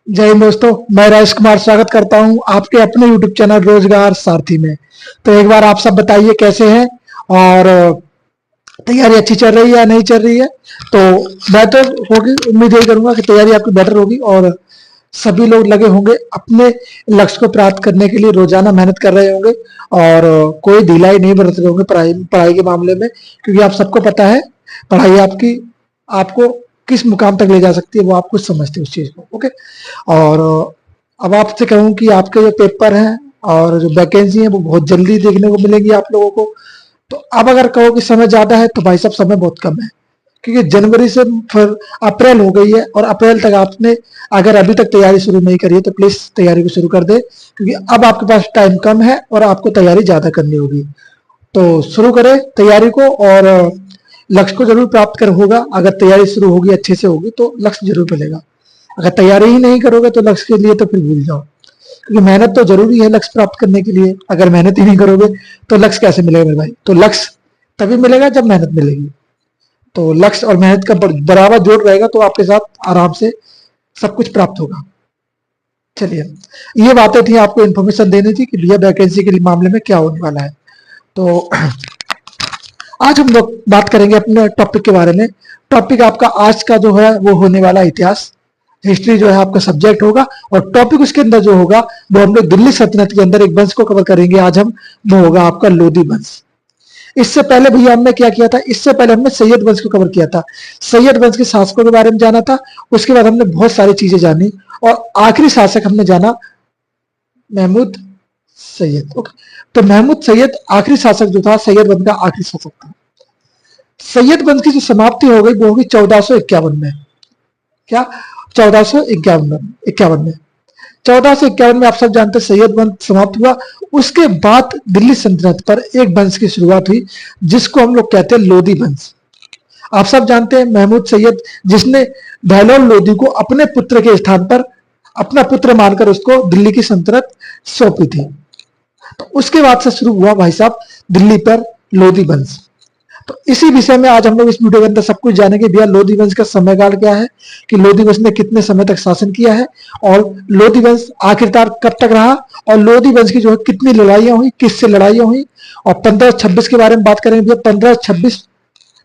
जय हिंद दोस्तों, मैं राजेश कुमार स्वागत करता हूं आपके अपने YouTube चैनल रोजगार सारथी में। तो एक बार आप सब बताइए कैसे हैं और तैयारी अच्छी चल रही है या नहीं चल रही है। तो मैं तो होगी, उम्मीद यही करूंगा कि तैयारी आपकी बेटर होगी और सभी लोग लगे होंगे अपने लक्ष्य को प्राप्त करने के लिए, रोजाना मेहनत कर रहे होंगे और कोई ढिलाई नहीं बरत रहे होंगे पढ़ाई पढ़ाई के मामले में, क्योंकि आप सबको पता है पढ़ाई आपकी आपको किस मुकाम तक ले जा सकती है, वो आप कुछ समझते हैं उस चीज को। ओके, और अब आपसे कहूँ कि आपके जो पेपर हैं और जो वैकेंसी है वो बहुत जल्दी देखने को मिलेंगी आप लोगों को। तो अब अगर कहो कि समय ज्यादा है तो भाई साहब समय बहुत कम है, क्योंकि जनवरी से फिर अप्रैल हो गई है और अप्रैल तक आपने अगर अभी तक तैयारी शुरू नहीं करी है तो प्लीज तैयारी को शुरू कर दे, क्योंकि अब आपके पास टाइम कम है और आपको तैयारी ज्यादा करनी होगी। तो शुरू करें तैयारी को और लक्ष्य को जरूर प्राप्त कर होगा। अगर तैयारी शुरू होगी, अच्छे से होगी तो लक्ष्य जरूर मिलेगा। अगर तैयारी ही नहीं करोगे तो लक्ष्य के लिए तो फिर भूल जाओ, क्योंकि मेहनत तो जरूरी है लक्ष्य प्राप्त करने के लिए। अगर मेहनत ही नहीं करोगे तो लक्ष्य कैसे मिलेगा मेरे भाई। तो लक्ष्य तभी मिलेगा जब मेहनत मिलेगी। तो लक्ष्य और मेहनत का बराबर जोड़ रहेगा तो आपके साथ आराम से सब कुछ प्राप्त होगा। चलिए, ये बातें थी, आपको इन्फॉर्मेशन देनी थी कि भैया वैकेंसी के मामले में क्या होने वाला है। तो आज हम लोग बात करेंगे अपने टॉपिक के बारे में। टॉपिक आपका आज का जो है वो होने वाला इतिहास, हिस्ट्री जो है आपका सब्जेक्ट होगा। और टॉपिक उसके अंदर जो होगा वो हम लोग दिल्ली सल्तनत के अंदर एक वंश को कवर करेंगे आज हम, वो होगा आपका लोधी वंश। इससे पहले भैया हमने क्या किया था, इससे पहले हमने सैयद वंश को कवर किया था। सैयद वंश के शासकों के बारे में जाना था। उसके बाद हमने बहुत सारी चीजें जानी और आखिरी शासक हमने जाना महमूद सैयद। ओके, तो महमूद सैयद आखिरी शासक जो था, सैयद वंश का आखिरी शासक था। सैयद वंश की जो समाप्ति हो गई वो होगी 1451 में। क्या 1451 में 1451 में आप सब जानते हैं सैयद वंश समाप्त हुआ। उसके बाद दिल्ली सल्तनत पर एक वंश की शुरुआत हुई जिसको हम लोग कहते हैं लोधी वंश। आप सब जानते हैं महमूद सैयद, जिसने बहलोल लोधी को अपने पुत्र के स्थान पर अपना पुत्र मानकर उसको दिल्ली की सल्तनत सौंपी थी। तो उसके बाद से शुरू हुआ भाई साहब दिल्ली पर लोधी वंश। तो इसी विषय में आज हम लोग इस वीडियो के अंदर सब कुछ जानेंगे। भैया लोधी वंश का समयकाल क्या है, कि लोधी वंश ने कितने समय तक शासन किया है और लोधी वंश आखिरकार कब तक रहा, और लोधी वंश की जो है कितनी लड़ाइयां हुई, किससे लड़ाइयां हुई। और 1526 के बारे में बात करेंगे भैया। 1526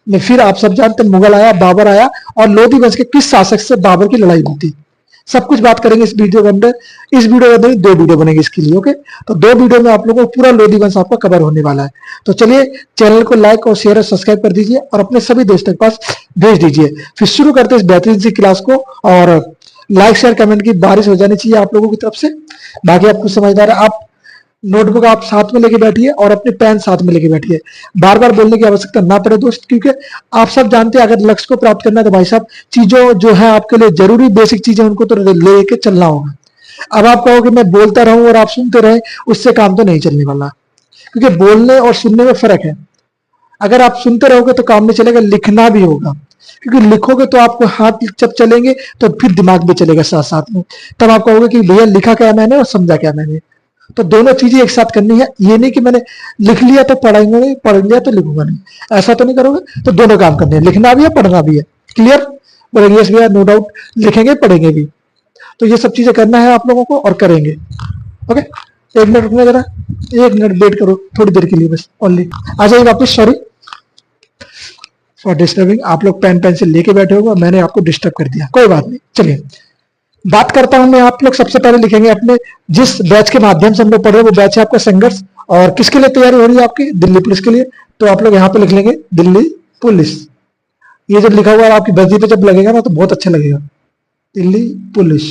में फिर आप सब जानते हैं मुगल आया, बाबर आया, और लोधी वंश के किस शासक से बाबर की लड़ाई हुई थी, सब कुछ बात करेंगे इस वीडियो के अंदर। इस वीडियो के अंदर 2 वीडियो बनेंगे इसके लिए। ओके, तो 2 वीडियो में आप लोगों को पूरा लोधी वंश आपका कवर होने वाला है। तो चलिए, चैनल को लाइक और शेयर और सब्सक्राइब कर दीजिए और अपने सभी दोस्तों के पास भेज दीजिए। फिर शुरू करते हैं इस बेहतरीन सी क्लास को। और लाइक शेयर कमेंट की बारिश हो जानी चाहिए आप लोगों की तरफ से। बाकी आप कुछ समझदार है, आप नोटबुक आप साथ में लेके बैठिए और अपने पेन साथ में लेके बैठिए। बार बार बोलने की आवश्यकता ना पड़े दोस्त, क्योंकि आप सब जानते हैं अगर लक्ष्य को प्राप्त करना है तो भाई साहब चीजों जो है आपके लिए जरूरी बेसिक चीजें उनको तो लेके चलना होगा। अब आप कहो कि मैं बोलता रहूं और आप सुनते रहे, उससे काम तो नहीं चलने वाला, क्योंकि बोलने और सुनने में फर्क है। अगर आप सुनते रहोगे तो काम नहीं चलेगा, लिखना भी होगा, क्योंकि लिखोगे तो आपको हाथ जब चलेंगे तो फिर दिमाग भी चलेगा साथ साथ में। तब आप कहोगे कि भैया लिखा क्या मैंने और समझा क्या मैंने। तो दोनों चीजें एक साथ करनी है। ये नहीं कि मैंने लिख लिया तो पढ़ेंगे नहीं, पढ़ लिया तो लिखूंगा नहीं, ऐसा तो नहीं करोगे। तो दोनों काम करने हैं, लिखना भी है पढ़ना भी है। क्लियर? बोलेंगे यस भैया, नो डाउट, लिखेंगे पढ़ेंगे भी। तो ये सब चीजें करना है आप लोगों को और करेंगे। ओके, 1 मिनट रुकना जरा, 1 मिनट वेट करो थोड़ी देर के लिए बस, ओनली। आ जाइए वापस, सॉरी फॉर डिस्टर्बिंग। आप लोग पेन पेंसिल लेके बैठे होगा, मैंने आपको डिस्टर्ब कर दिया, कोई बात नहीं। चलिए बात करता हूं मैं। आप लोग सबसे पहले लिखेंगे अपने जिस बैच के माध्यम से हम लोग पढ़ रहे हैं वो बैच है आपका संघर्ष। और किसके लिए तैयारी हो रही है आपकी? दिल्ली पुलिस के लिए। तो आप लोग यहाँ पे लिख लेंगे दिल्ली पुलिस। ये जब लिखा हुआ आपकी वर्दी पे जब लगेगा ना तो बहुत अच्छा लगेगा, दिल्ली पुलिस।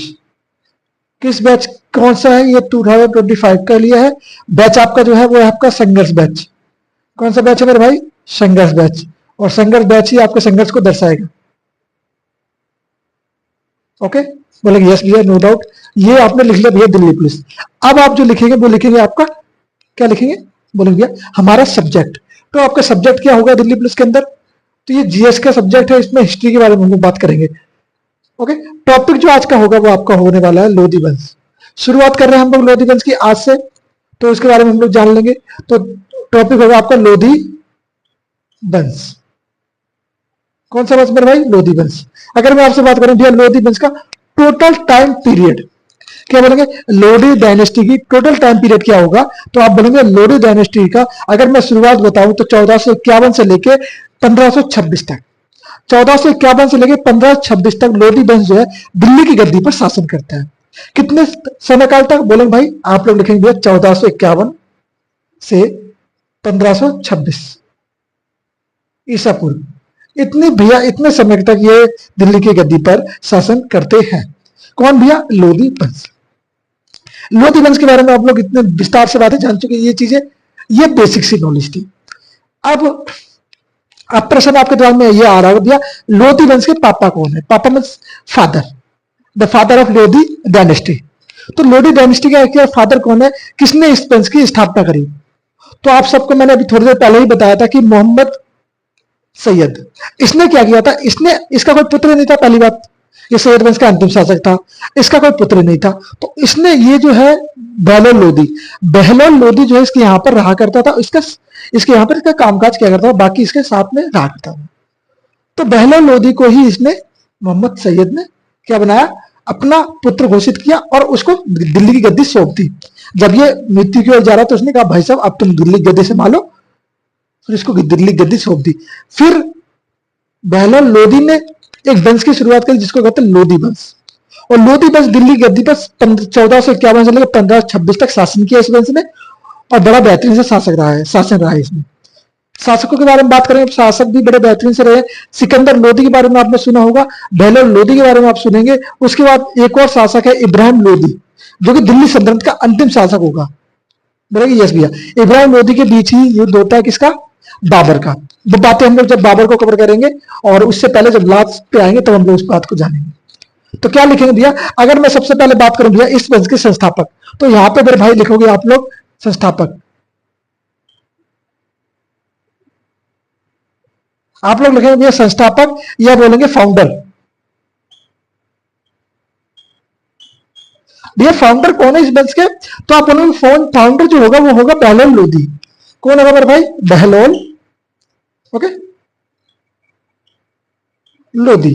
किस बैच कौन सा है ये? 2025 का लिए है। बैच आपका जो है वो है आपका संघर्ष बैच। कौन सा बैच है मेरे भाई? संघर्ष बैच। और संघर्ष बैच ही आपके संघर्ष को दर्शाएगा। ओके, बोलेंगे यस भैया, नो डाउट। ये आपने लिख लिया भैया दिल्ली पुलिस। अब आप जो लिखेंगे वो लिखेंगे आपका क्या लिखेंगे? बोलेंगे भैया हमारा सब्जेक्ट। तो आपका सब्जेक्ट क्या होगा दिल्ली पुलिस के अंदर? तो ये जीएस का सब्जेक्ट है, इसमें हिस्ट्री के बारे में हम लोग बात करेंगे। ओके, टॉपिक जो आज का होगा वो आपका होने वाला है लोधी वंश। शुरुआत कर रहे हैं हम लोग लोधी वंश की आज से, तो उसके बारे में हम लोग जान लेंगे। तो टॉपिक होगा आपका लोधी वंश। कौन सा वंश मेरे भाई? लोधी वंश। अगर मैं आपसे बात करूं भैया लोधी वंश का टोटल टाइम पीरियड क्या बोलेंगे, लोधी डायनेस्टी की टोटल टाइम पीरियड क्या होगा, तो आप बोलेंगे लोधी डायनेस्टी का अगर मैं शुरुआत बताऊं तो 1451 से लेके 1526 तक, 1451 से लेके 1526 तक लोधी वंश जो है दिल्ली की गद्दी पर शासन करता है। कितने समय काल तक बोलेंगे भाई, आप लोग लिखेंगे 1451 से 1526 ईसा पूर्व, इतनी भैया इतने समय तक ये दिल्ली की गद्दी पर शासन करते हैं। कौन भैया, लोधी वंश। लोधी वंश के बारे में आप लोग इतने विस्तार से बातें जान चुके, ये चीजें ये बेसिक सी नॉलेज थी। अब प्रश्न आपके दिमाग में ये आ रहा है भैया, लोधी वंश के पापा कौन है? पापा means father, the father of Lodhi dynasty. तो लोधी डायनेस्टी का फादर कौन है, किसने इस वंश की स्थापना करी? तो आप सबको मैंने अभी थोड़ी देर पहले ही बताया था कि मोहम्मद सैयद। इसने क्या किया था, इसने इसका कोई पुत्र नहीं था, पहली बात, ये सैयद वंश का अंतिम शासक था, इसका कोई पुत्र नहीं था, तो इसने ये जो है बहलोल लोधी जो है इसके यहाँ पर रहा करता था, इसके यहाँ पर इसका कामकाज किया करता था, बाकी इसके साथ में रहा करता था। तो बहलोल लोधी को ही इसने मोहम्मद सैयद ने क्या बनाया, अपना पुत्र घोषित किया और उसको दिल्ली की गद्दी सौंप दी। जब ये मृत्यु की ओर जा रहा तो उसने कहा भाई साहब अब तुम दिल्ली गद्दी संभालो, फिर इसको दिल्ली गद्दी सौंप दी। फिर बहलोल लोधी ने एक वंश की शुरुआत करी जिसको कहते हैं लोधी वंश, और लोधी वंश दिल्ली गद्दी पर 1451 से लेकर 1526 तक शासन किया इस वंश ने, और बड़ा बेहतरीन से शासन रहा है इसमें। शासकों के बारे में बात करें, शासक भी बड़े बेहतरीन से रहे। सिकंदर लोधी के बारे में आपने सुना होगा, बहलोल लोधी के बारे में आप सुनेंगे। उसके बाद एक और शासक है इब्राहिम लोधी, जो कि दिल्ली सल्तनत का अंतिम शासक होगा। बोलेंगे यस भैया, इब्राहिम लोधी के बीच ही युद्ध होता है किसका, बाबर का। वो बातें हम लोग जब बाबर को कवर करेंगे और उससे पहले जब लास्ट पे आएंगे तब हम लोग उस बात को जानेंगे। तो क्या लिखेंगे भैया, अगर मैं सबसे पहले बात करूं भैया इस वंश के संस्थापक, तो यहां पे मेरे भाई लिखोगे आप लोग संस्थापक, आप लोग लिखेंगे भैया संस्थापक या बोलेंगे फाउंडर। भैया फाउंडर कौन है इस वंश के, तो आप बोलोगे फाउंडर जो होगा वो होगा बहलोल लोधी। कौन होगा मेरे भाई, बहलोल ओके लोधी।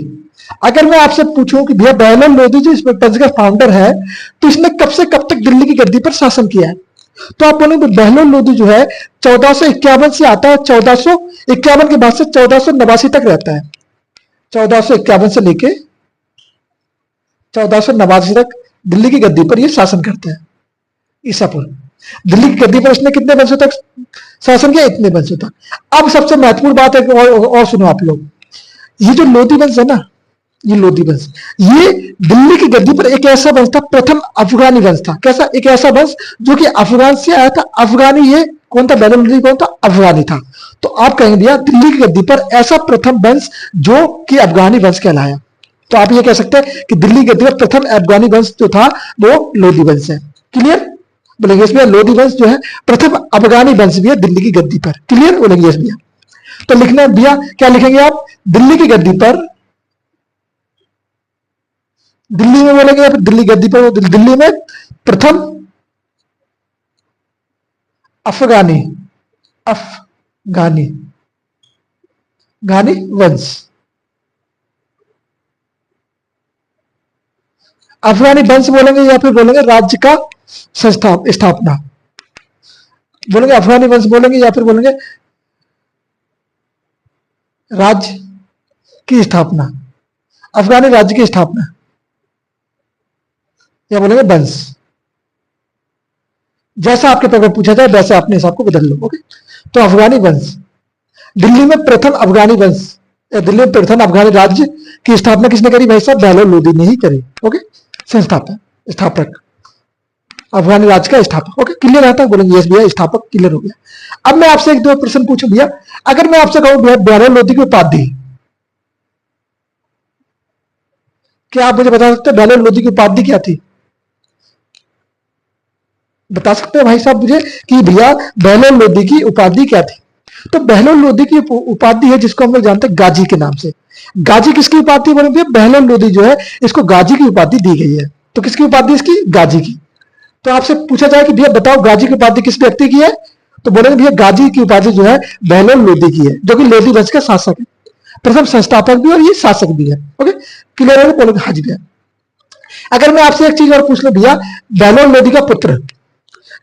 अगर मैं आपसे पूछूं कि भैया बहलोल लोधी जो इस वंश का फाउंडर है, तो इसने कब से कब तक दिल्ली की गद्दी पर शासन किया है, तो आप बोलेंगे बहलोल लोधी जो है 1451 से आता है, 1451 के बाद से 1489 तक रहता है। 1451 से लेके 1489 तक दिल्ली की गद्दी पर यह शासन करता है ईसा पूर्व। दिल्ली की गद्दी पर उसने कितने वंशों तक शासन किया, इतने वंशों तक। अब सबसे महत्वपूर्ण बात है और सुनो आप लोग, ये जो लोधी वंश है ना, ये लोधी वंश, ये दिल्ली की गद्दी पर एक ऐसा वंश था, प्रथम अफगानी वंश था। कैसा, एक ऐसा वंश जो कि अफगान से आया था। अफगानी ये कौन था, बहलोल लोधी कौन था, अफगानी था। तो आप कहेंगे भैया दिल्ली की गद्दी पर ऐसा प्रथम वंश जो कि अफगानी वंश कहलाया। तो आप ये कह सकते हैं कि दिल्ली की गद्दी पर प्रथम अफगानी वंश जो था वो लोधी वंश है। क्लियर, बोलेंगे यस भैया, लोधी वंश जो है प्रथम अफगानी वंश भी है दिल्ली की गद्दी पर। क्लियर, बोलेंगे यस भैया। तो लिखना है भैया, क्या लिखेंगे आप, दिल्ली की गद्दी पर, दिल्ली में बोलेंगे या फिर दिल्ली गद्दी पर, दिल्ली में प्रथम अफगानी वंश, अफगानी वंश बोलेंगे या फिर बोलेंगे राज्य का स्थापना, बोलेंगे अफगानी वंश बोलेंगे या फिर बोलेंगे राज्य की स्थापना, अफगानी राज्य की स्थापना, या बोलेंगे वंश। जैसा आपके पेपर पूछा जाए वैसे अपने हिसाब को बदल लो। ओके, तो अफगानी वंश, दिल्ली में प्रथम अफगानी वंश, दिल्ली में प्रथम अफगानी राज्य की स्थापना किसने करी भाई साहब, बहलोल लोधी ने ही करी। ओके, स्थापक अफगानी राज्य का स्थापक। ओके, क्लियर रहता है, बोलेंगे यस भैया, स्थापक क्लियर हो गया। अब मैं आपसे एक दो प्रश्न पूछूं भैया, अगर मैं आपसे कहूं भैया बहलोल लोधी की उपाधि, क्या आप मुझे बता सकते हैं बहलोल लोधी की उपाधि क्या थी, बता सकते हैं भाई साहब मुझे कि भैया बहलोल लोधी की उपाधि क्या थी? तो बहलोल लोधी की उपाधि है जिसको हम लोग जानते हैं गाजी के नाम से। गाजी किसकी उपाधि बोले भैया, बहलोल लोधी जो है इसको गाजी की उपाधि दी गई है। तो किसकी उपाधि इसकी, गाजी की। तो आपसे पूछा जाए कि भैया बताओ गाजी की उपाधि किस व्यक्ति की है, तो बोलेंगे भैया गाजी की उपाधि जो है बहलोल लोधी की है, जो कि लोधी वंश का शासक है, प्रथम संस्थापक भी और ये शासक भी है। ओके, क्लियर है, बोलेंगे हाँ जी भैया। अगर मैं आपसे एक चीज और पूछ लूं भैया, बहलोल लोधी का पुत्र,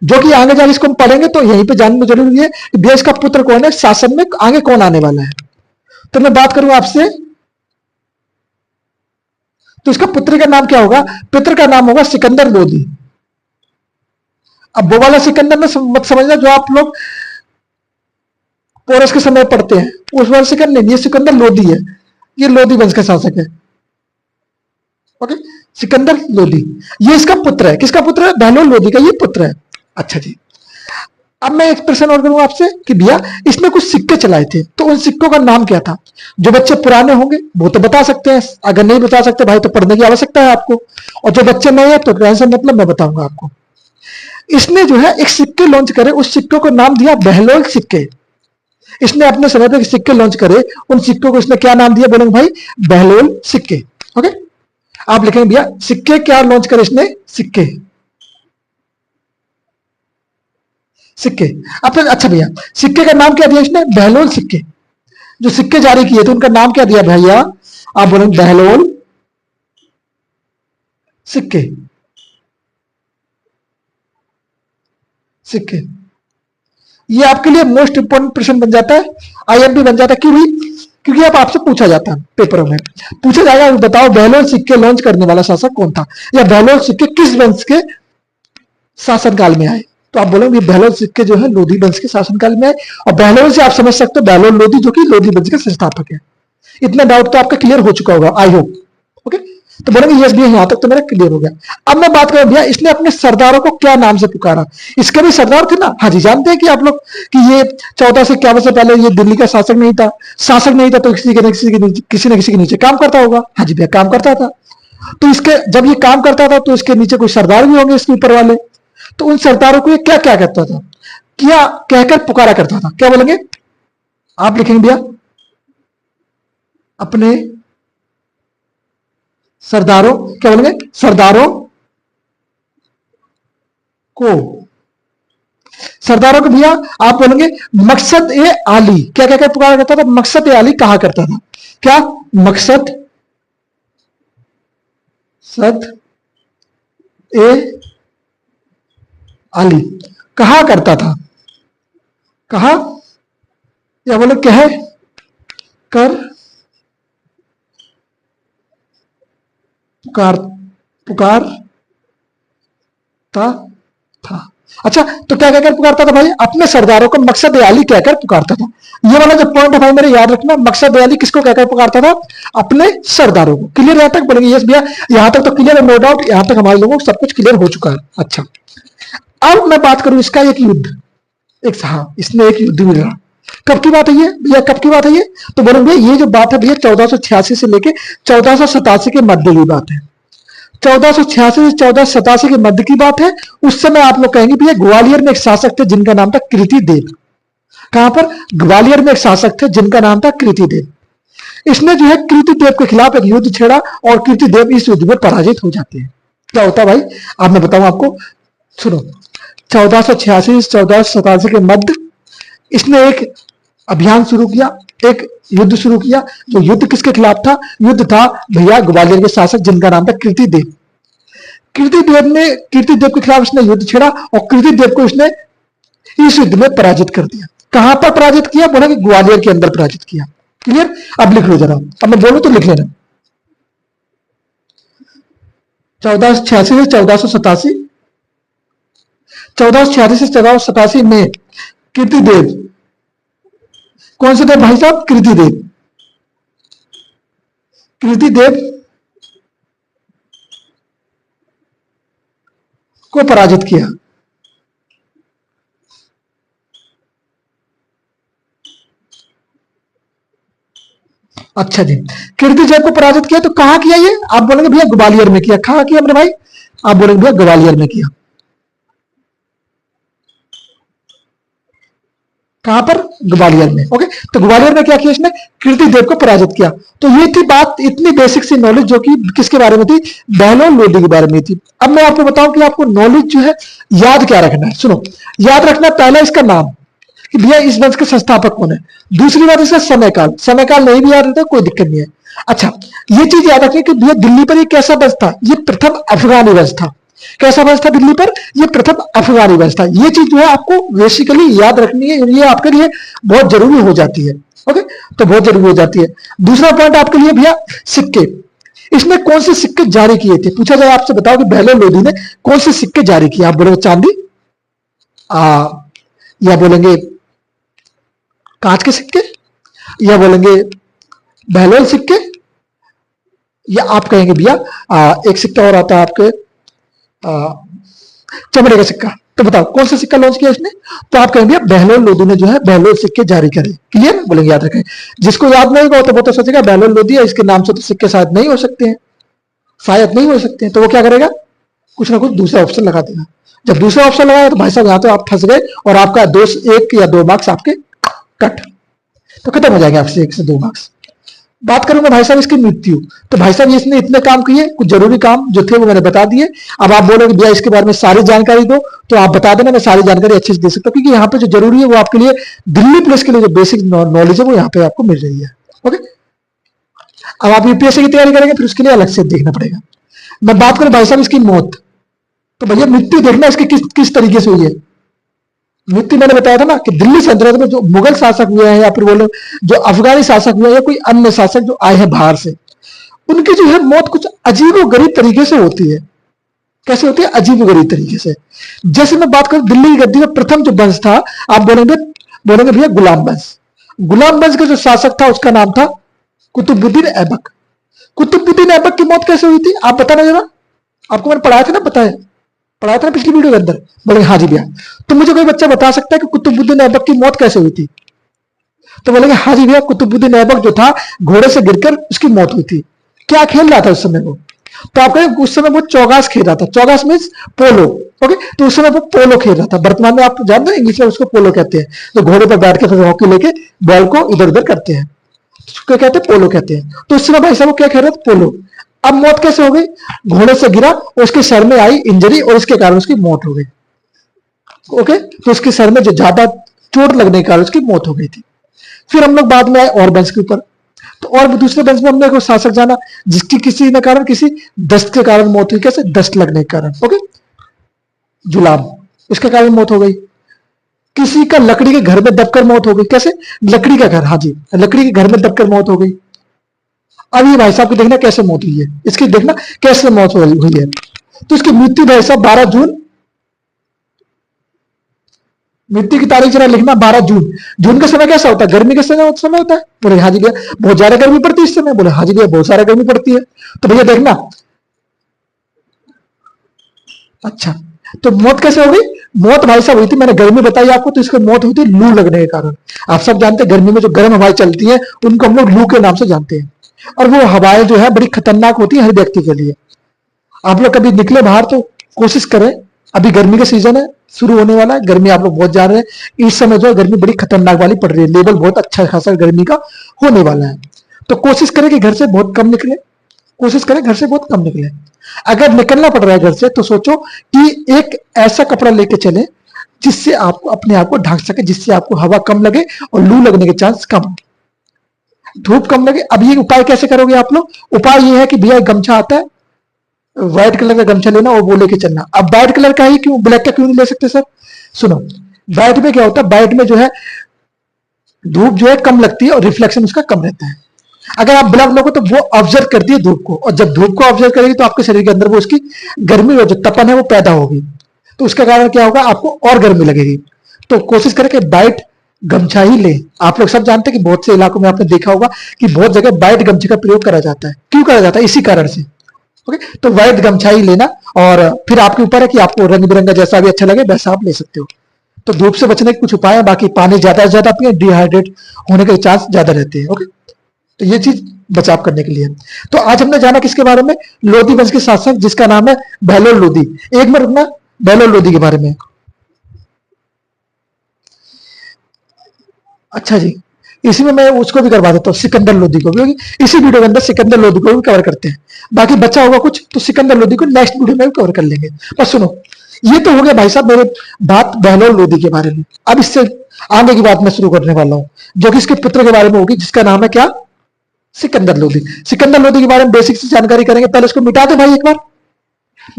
जो कि आगे जाके इसको हम पढ़ेंगे तो यहीं पे जानना जरूरी है कि भैया इसका पुत्र कौन है, शासन में आगे कौन आने वाला है। तो मैं बात करूं आपसे, तो इसका पुत्र का नाम क्या होगा, पितर का नाम होगा सिकंदर लोधी। अब वो वाला सिकंदर में मत समझना जो आप लोग पोरस के समय पढ़ते हैं, उस वाला सिकंदर नहीं, ये सिकंदर लोधी है, ये लोधी वंश का शासक है। ओके, सिकंदर लोधी ये इसका पुत्र है। किसका पुत्र है, बहलोल लोधी का ये पुत्र है। अच्छा जी, अब मैं एक प्रश्न और करूंगा आपसे कि भैया इसने कुछ सिक्के चलाए थे, तो उन सिक्कों का नाम क्या था। जो बच्चे पुराने होंगे वो तो बता सकते हैं, अगर नहीं बता सकते भाई तो पढ़ने की आवश्यकता है आपको, और जो बच्चे नए हैं तो टेंशन मतलब मैं बताऊंगा आपको। इसने जो है एक सिक्के लॉन्च करे, उस सिक्के को नाम दिया बहलोल सिक्के। इसने अपने समय पे सिक्के लॉन्च करे, उन सिक्कों को इसने क्या नाम दिया, बोलेंगे भाई बहलोल सिक्के। ओके, आप लिखेंगे भैया सिक्के क्या लॉन्च करे इसने, सिक्के, सिक्के। अब अच्छा भैया सिक्के का नाम क्या दिया इसने, बहलोल सिक्के। जो सिक्के जारी किए थे उनका नाम क्या दिया भैया, आप बोलेंगे बहलोल सिक्के, सिक्के। ये आपके लिए मोस्ट इंपोर्टेंट प्रश्न बन जाता है, आईएमपी बन जाता है। क्यों भी, क्योंकि अब आपसे पूछा जाता है, पेपरों में पूछा जाएगा बताओ बहलोल सिक्के लॉन्च करने वाला शासक कौन था, या बहलोल सिक्के किस वंश के शासनकाल में आए। तो आप बोलोगे बहलोल सिक्के जो है लोधी वंश के शासनकाल में आए, और बहलोल से आप समझ सकते हो बहलोल लोधी जो कि लोधी वंश के संस्थापक है। इतना डाउट तो आपका क्लियर हो चुका होगा, आई होप। ओके, तो बोलेंगे यस भैया यहां तक तो मेरा क्लियर हो गया। अब मैं बात करूं भैया इसने अपने सरदारों को क्या नाम से पुकारा। इसके भी सरदार थे ना, हाँ जी, जानते हैं कि आप लोग कि ये 14 से 51 से पहले ये दिल्ली का शासक नहीं था, शासक नहीं था तो किसी न किसी के नीचे काम करता होगा। हाँ जी भैया काम करता था। तो इसके जब ये काम करता था तो इसके नीचे कोई सरदार भी होंगे इसके ऊपर वाले, तो उन सरदारों को ये क्या क्या कहता था, क्या कहकर पुकारा करता था, क्या बोलेंगे आप लिखेंगे भैया, अपने सरदारों, क्या बोलेंगे सरदारों को, सरदारों को भैया आप बोलेंगे मकसद ए आली, क्या क्या क्या पुकारा करता था, मकसद ए आली कहा करता था। क्या मकसद सद ए आली कहा करता था, कहा या बोले कह कर पुकारता था। अच्छा, तो क्या कहकर पुकारता था भाई, अपने सरदारों को मकसद आली कहकर पुकारता था। ये वाला जो पॉइंट है भाई मेरे याद रखना, मकसद आली किसको कहकर पुकारता था, अपने सरदारों को। क्लियर यहां तक, बोलेंगे यस भैया यहां तक तो क्लियर है, नो डाउट यहां तक हमारे लोगों को सब कुछ क्लियर हो चुका है। अच्छा, अब मैं बात करूं इसका एक युद्ध, एक हाँ इसने एक युद्ध भी लड़ा। कब की बात है ये भैया, कब की बात है ये, तो बोलेंगे ये जो बात है भैया 1486 से लेके 1487 के मध्य की बात है। 1486 से 1487 के मध्य की बात है। उस समय आप लोग कहेंगे भैया ग्वालियर में एक शासक थे जिनका नाम था कृतिदेव। कहां पर, ग्वालियर में एक शासक थे जिनका नाम था कृतिदेव। इसने जो है कृतिदेव के खिलाफ एक युद्ध छेड़ा और कृतिदेव इस युद्ध में पराजित हो जाते हैं। क्या होता है भाई, अब मैं बताऊं आपको, सुनो। 1486 से 1487 के मध्य इसने एक अभियान शुरू किया, एक युद्ध शुरू किया। जो युद्ध किसके खिलाफ था, युद्ध था भैया ग्वालियर के शासक जिनका नाम था कृतिदेव। कृतिदेव के खिलाफ इसने युद्ध छेड़ा और कृतिदेव को इसने इस युद्ध में पराजित कर दिया। कहां पर पराजित किया, बोला कि ग्वालियर के अंदर पराजित किया। क्लियर, अब लिख लो जरा, अब मैं बोलूं तो लिख लेना। 1486 से 1487, 1486 से 1487 में कृतिदेव, कौन से थे भाई साहब, कृतिदेव, कृतिदेव को पराजित किया। अच्छा जी, कृतिदेव को पराजित किया तो कहां किया ये, आप बोलेंगे भैया ग्वालियर में किया। कहां किया मेरे भाई, आप बोलेंगे भैया ग्वालियर में किया। कहां पर, ग्वालियर में। ओके, तो ग्वालियर में क्या किया इसने, कृतिदेव को पराजित किया। तो ये थी बात, इतनी बेसिक सी नॉलेज जो कि किसके बारे में थी, बहलोल लोधी के बारे में थी। अब मैं आपको बताऊं कि आपको नॉलेज जो है याद क्या रखना है। सुनो, याद रखना पहला इसका नाम कि भैया इस वंश के संस्थापक कौन है। दूसरी बात इसका समयकाल, समयकाल नहीं भी याद रहता कोई दिक्कत नहीं है। अच्छा, ये चीज याद रखिए कि भैया दिल्ली पर ये कैसा वंश था, ये प्रथम अफगानी वंश था। कैसा वंश था दिल्ली पर, ये प्रथम अफगानी वंश था। ये चीज जो है आपको बेसिकली याद रखनी है, ये आपके लिए बहुत जरूरी हो जाती है। ओके, तो बहुत जरूरी हो जाती है। दूसरा पॉइंट आपके लिए भैया, सिक्के। इसने कौन से सिक्के जारी किए थे, पूछा जाए आपसे, बताओ कि बहलोल लोधी ने कौन से सिक्के जारी किए। आप बोलोगे चांदी, या बोलेंगे कांच के सिक्के, या बोलेंगे बहलोल सिक्के, या आप कहेंगे भैया एक सिक्का और आता है आपके चमड़े का सिक्का। तो बताओ कौन सा सिक्का लॉन्च किया इसने, तो आप कहेंगे बहलोल लोधी ने जो है बहलोल सिक्के जारी करे। क्लियर, बोलेंगे याद रखें। जिसको याद नहीं होगा तो वो तो सोचेगा बहलोल लोधी है, इसके नाम से तो सिक्के शायद नहीं हो सकते हैं, शायद नहीं हो सकते हैं। तो वो क्या करेगा, कुछ ना कुछ दूसरा ऑप्शन लगा देगा। जब दूसरा ऑप्शन लगाया तो भाई साहब यहाँ तो आप फंस गए और आपका दोष 1 या 2 मार्क्स आपके कट, तो खत्म हो जाएंगे आपसे 1 से 2 मार्क्स। बात करूंगा भाई साहब इसकी मृत्यु, तो भाई साहब इसने इतने काम किए, कुछ जरूरी काम जो थे वो मैंने बता दिए। अब आप बोलोगे भैया इसके बारे में सारी जानकारी दो, तो आप बता देना, मैं सारी जानकारी अच्छे से दे सकता हूँ, क्योंकि यहाँ पे जो जरूरी है वो आपके लिए दिल्ली पुलिस के लिए जो बेसिक नॉलेज है वो यहाँ पे आपको मिल रही है। ओके, अब आप यूपीएससी की तैयारी करेंगे फिर उसके लिए अलग से देखना पड़ेगा। मैं बात करूं भाई साहब इसकी मौत, तो भैया मृत्यु देखना इसकी किस तरीके से हुई है। मृत्यु मैंने बताया था ना कि दिल्ली सल्तनत में जो मुगल शासक हुए हैं, या फिर बोलो जो अफगानी शासक हुए हैं, या कोई अन्य शासक जो आए हैं बाहर से, उनकी जो है मौत कुछ अजीबोगरीब तरीके से होती है। कैसे होती है, अजीबोगरीब तरीके से। जैसे मैं बात करूं दिल्ली की गद्दी में प्रथम जो वंश था, आप बोलेंगे भैया गुलाम वंश। गुलाम वंश का जो शासक था उसका नाम था कुतुबुद्दीन ऐबक। कुतुबुद्दीन ऐबक की मौत कैसे हुई थी, आप बताना जरा। आपको मैंने पढ़ाया था ना, पढ़ाया था ना पिछली वीडियो के अंदर। बोले हाँ जी भैया, तो मुझे कोई बच्चा बता सकता है कि कुतुबुद्दीन ऐबक की मौत कैसे हुई थी। तो बोलेंगे हाँ जी भैया, कुतुबुद्दीन ऐबक जो था घोड़े से गिरकर उसकी मौत हुई थी। क्या खेल रहा था उस समय वो, तो आप कहें उस समय वो चौगास खेल रहा था। चौगास मीन्स पोलो। ओके, तो उस समय वो पोलो खेल रहा था। वर्तमान में आप जानते हैं इंग्लिश में उसको पोलो कहते हैं, तो घोड़े पर बैठ के फिर हॉकी लेके बॉल को इधर उधर करते हैं, क्या कहते हैं, पोलो कहते हैं। तो उस समय भाई साहब वो क्या खेल रहे थे, पोलो। अब मौत कैसे हो गई, घोड़े से गिरा, उसके सर में आई इंजरी और इसके कारण उसकी मौत हो गई। ओके, तो उसके सर में जो ज्यादा चोट लगने के कारण उसकी मौत हो गई थी। फिर हम लोग बाद में आए और वंश के ऊपर, तो और दूसरे वंश में हमने एक शासक जाना जिसकी किसी न कारण किसी दस्त के कारण मौत हुई। कैसे, दस्त लगने के कारण। ओके, जुलाब, इसके कारण मौत हो गई। किसी का लकड़ी के घर में दबकर मौत हो गई। कैसे, लकड़ी का घर, हाँ जी, लकड़ी के घर में दबकर मौत हो गई। अब ये भाई साहब को देखना कैसे मौत हुई है, इसकी देखना कैसे मौत हुई है। तो इसकी मृत्यु भाई साहब 12 जून, मृत्यु की तारीख जरा लिखना 12 जून। जून का समय कैसा होता है, गर्मी का समय होता है। बोले हाँ जी भैया, बहुत ज्यादा गर्मी पड़ती है इस समय। बोले हाँ जी भैया, बहुत सारा गर्मी पड़ती है। तो भैया देखना, अच्छा, तो मौत कैसे हो गई, मौत भाई साहब हुई थी, मैंने गर्मी बताई आपको, तो इसकी मौत हुई थी लू लगने के कारण। आप सब जानते हैं गर्मी में जो गर्म हवाएं चलती हैं उनको हम लोग लू के नाम से जानते हैं, और वो हवाएं जो है बड़ी खतरनाक होती है हर व्यक्ति के लिए। आप लोग कभी निकले बाहर तो कोशिश करें, अभी गर्मी का सीजन है, शुरू होने वाला है, गर्मी आप लोग बहुत जान रहे हैं, इस समय जो है गर्मी बड़ी खतरनाक वाली पड़ रही है, लेवल बहुत अच्छा खासा गर्मी का होने वाला है। तो कोशिश करें कि घर से बहुत कम निकले, कोशिश करें घर से बहुत कम निकले। अगर निकलना पड़ रहा है घर से तो सोचो कि एक ऐसा कपड़ा लेके चले जिससे आप अपने आप को ढक सके, जिससे आपको हवा कम लगे और लू लगने के चांस कम हो, धूप कम लगे। अब ये उपाय कैसे करोगे आप लोग, उपाय ये है कि भैया गमछा आता है, व्हाइट कलर का गमछा लेना और वो लेके चलना। अब व्हाइट कलर का ही क्यों, ब्लैक का क्यों नहीं ले सकते सर, सुनो, व्हाइट में क्या होता है, व्हाइट में जो है धूप जो है कम लगती है और रिफ्लेक्शन उसका कम रहता है। अगर आप ब्लैक लोगे तो वो ऑब्जर्व करती है धूप को, और जब धूप को ऑब्जर्व करेगी तो आपके शरीर के अंदर वो उसकी गर्मी और जो तपन है वो पैदा होगी, तो उसके कारण क्या होगा, आपको और गर्मी लगेगी। तो कोशिश करें कि व्हाइट गमछा ही ले। आप लोग सब जानते हैं कि बहुत से इलाकों में आपने देखा होगा कि बहुत जगह व्हाइट गमछे का प्रयोग करा जाता है। क्यों करा जाता है, इसी कारण से। ओके, तो व्हाइट गमछा ही लेना, और फिर आपके ऊपर है कि आपको रंग बिरंगा जैसा भी अच्छा लगे वैसा आप ले सकते हो। तो धूप से बचने के कुछ उपाय है, बाकी पानी ज्यादा से ज्यादा पिए, डिहाइड्रेट होने के चांस ज्यादा रहते हैं। ओके, तो ये चीज बचाव करने के लिए। तो आज हमने जाना किसके बारे में, लोधी वंश के शासक जिसका नाम है बहलोल लोधी। एक मिनट रुकना, बहलोल लोधी के बारे में। अच्छा जी, इसी में मैं उसको भी करवा देता हूँ, सिकंदर लोधी को भी। इसी वीडियो के अंदर सिकंदर लोधी को भी कवर करते हैं, बाकी बचा होगा कुछ तो सिकंदर लोधी को नेक्स्ट वीडियो में भी कवर कर लेंगे। बस सुनो, ये तो हो गया भाई साहब मेरे बात बहलोल लोधी के बारे में। अब इससे आगे की बात मैं शुरू करने वाला हूँ, जो कि इसके पुत्र के बारे में होगी, जिसका नाम है क्या, सिकंदर लोधी। सिकंदर लोधी के बारे में बेसिक से जानकारी करेंगे। पहले इसको मिटा दो भाई एक बार,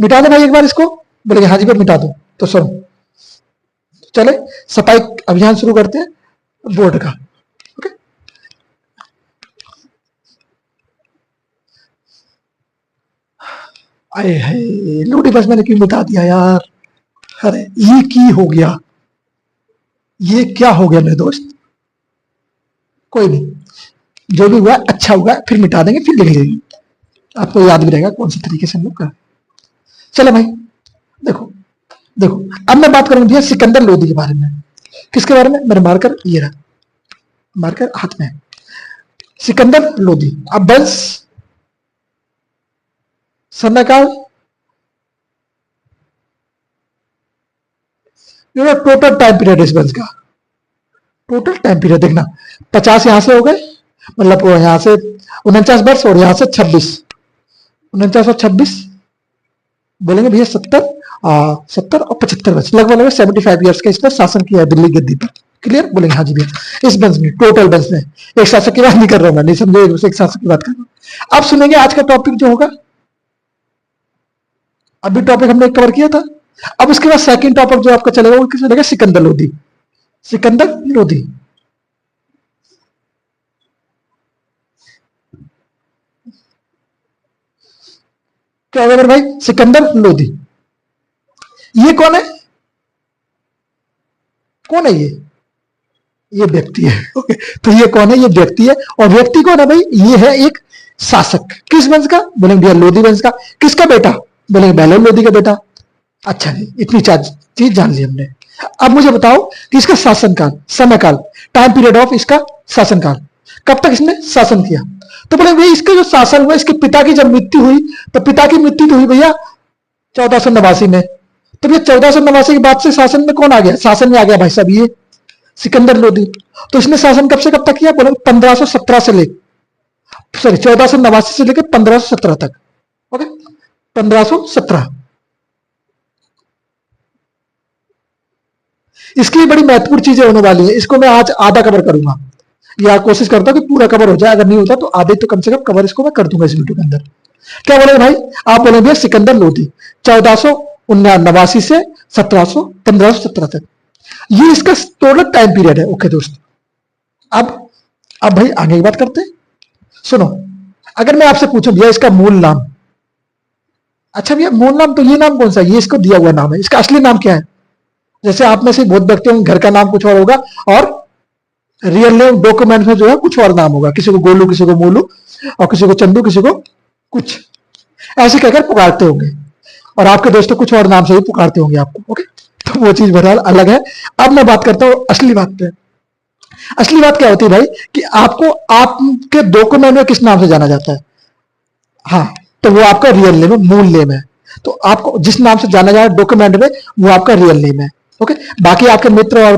मिटा दो भाई एक बार इसको। बोलेंगे हाँ जी भाई मिटा दो। तो सुनो, चले सफाई अभियान शुरू करते हैं बोर्ड का। ओके, अरे है लोडी बस मैंने क्यों मिटा दिया यार। अरे ये की हो गया, ये क्या हो गया मेरे दोस्त। कोई नहीं, जो भी हुआ अच्छा हुआ, फिर मिटा देंगे, फिर लिख लेंगे, आपको याद भी रहेगा कौन से तरीके से हम लोग कर। चलो भाई देखो, देखो अब मैं बात करूंगी भैया सिकंदर लोधी के बारे में। किसके बारे में? मेरे मार्कर ये रहा, मार्कर हाथ में है। सिकंदर लोधी। अब वंश, समयकाल, टोटल टाइम पीरियड इस वंश का, टोटल टाइम पीरियड देखना 50 यहां से हो गए, मतलब यहां से 49 वर्ष और यहां से 26, 49 और 26 बोलेंगे भैया 70, 70 और 75 वर्ष, लगभग लगभग 75 ईयर्स का इस पर शासन किया है दिल्ली गद्दी पर। क्लियर? बोलेंगे हाँ जी भैया। इस वंश में, टोटल वंश में, एक शासक की बात नहीं कर रहा हूं मैं, नहीं समझे, एक शासक की बात कर रहा हूं। अब सुनेंगे आज का टॉपिक जो होगा, अभी टॉपिक हमने कवर किया था। अब उसके बाद सेकंड टॉपिक जो आपका चलेगा वो किस चलेगा? सिकंदर लोधी। सिकंदर लोधी। क्या होगा मेरे भाई? सिकंदर लोधी। ये कौन है? कौन है ये व्यक्ति है। ओके, तो ये कौन है? ये व्यक्ति है। और व्यक्ति कौन है भाई? ये है एक शासक। किस वंश का? बोलेंगे भैया लोधी वंश का। किसका बेटा? बोलेंगे बहलोल लोधी का बेटा। अच्छा जी, इतनी चीज जान ली हमने। अब मुझे बताओ कि इसका शासनकाल, समयकाल, टाइम पीरियड ऑफ इसका शासनकाल, कब तक इसने शासन किया। तो बोले भाई इसका जो शासन हुआ, इसके पिता की जब मृत्यु हुई, तो पिता की मृत्यु तो हुई भैया 1489 में। तो भैया 1489 के बाद से शासन में कौन आ गया? शासन में आ गया भाई साहब ये सिकंदर लोधी। तो इसने शासन कब से कब तक किया? बोले 1517 से लेकर, सॉरी 1489 से लेकर 1517 तक। ओके, 1517। इसकी बड़ी महत्वपूर्ण चीजें होने वाली है, इसको मैं आज आधा कवर करूंगा, या कोशिश करता हूं कि पूरा कवर हो जाए। अगर नहीं होता तो आधे तो कम से कम कवर इसको मैं कर दूंगा इस वीडियो के अंदर। क्या बोले भाई? आप बोले भैया सिकंदर लोधी 1489 से 1517 तक, ये इसका टोटल टाइम पीरियड है। ओके दोस्त, अब भाई आगे की बात करते हैं। सुनो, अगर मैं आपसे पूछूं भैया इसका मूल नाम, अच्छा भैया मूल नाम तो ये नाम कौन सा है? ये इसको दिया हुआ नाम है, इसका असली नाम क्या है? जैसे आप में से बहुत व्यक्ति होंगे घर का नाम कुछ और होगा और रियल नेम डॉक्यूमेंट में जो है कुछ और नाम होगा, किसी को गोलू, किसी को मोलू, और किसी को चंदू, किसी को कुछ ऐसे कहकर पुकारते होंगे। और आपके दोस्तों कुछ और नाम से भी पुकारते होंगे आपको। ओके, तो वो चीज बहरहाल अलग है। अब मैं बात करता हूं असली बात पे। असली बात क्या होती है भाई कि आपको आपके डॉक्यूमेंट में किस नाम से जाना जाता है? हाँ, तो वो आपका रियल नेम है, मूल नेम है। तो आपको जिस नाम से जाना जाए डॉक्यूमेंट में, वो आपका रियल नेम है। ओके, बाकी आपके मित्र और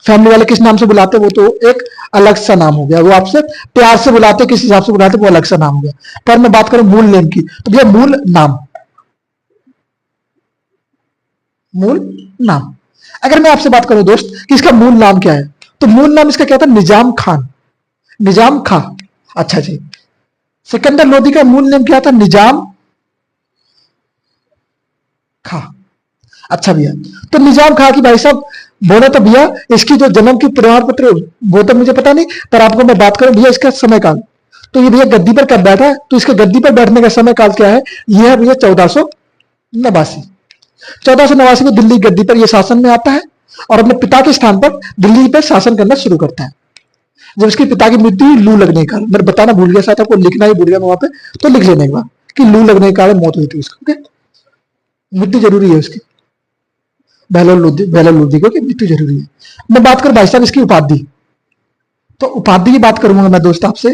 फैमिली वाले किस नाम से बुलाते हैं वो तो एक अलग सा नाम हो गया, वो आपसे प्यार से बुलाते, किस हिसाब से बुलाते वो अलग सा नाम हो गया। पर मैं बात करूं मूल नेम की, तो भैया मूल नाम, मूल नाम। अगर मैं आपसे बात करूं दोस्त कि इसका मूल नाम क्या है, तो मूल नाम इसका क्या था? निजाम खान, निजाम खां। अच्छा जी, सिकंदर लोधी का मूल नेम क्या था? निजाम खां। अच्छा भैया, तो निजाम खां की भाई साहब बोले तो भैया इसकी जो जन्म की प्रमाण पत्र वो तो मुझे पता नहीं, पर आपको मैं बात करूं भैया इसका समय काल, तो ये भैया गद्दी पर कब बैठा है? तो इसके गद्दी पर बैठने का समय काल क्या है? यह है भैया 1489। 1489 में दिल्ली गद्दी पर यह शासन में आता है और अपने पिता के स्थान पर दिल्ली पर शासन करना शुरू करता है। जब इसके पिता की मृत्यु हुई लू लगने के कारण, मैं बताना भूल गया, शायद आपको लिखना ही भूल गया मैं वहां पे, तो लिख लेने के बाद कि लू लगने के कारण मौत हुई थी उसकी। ओके, मृत्यु जरूरी है उसकी, बहलोल लोधी की मृत्यु जरूरी है। मैं बात करूं भाई साहब इसकी उपाधि, तो उपाधि की बात करूंगा मैं दोस्त आपसे।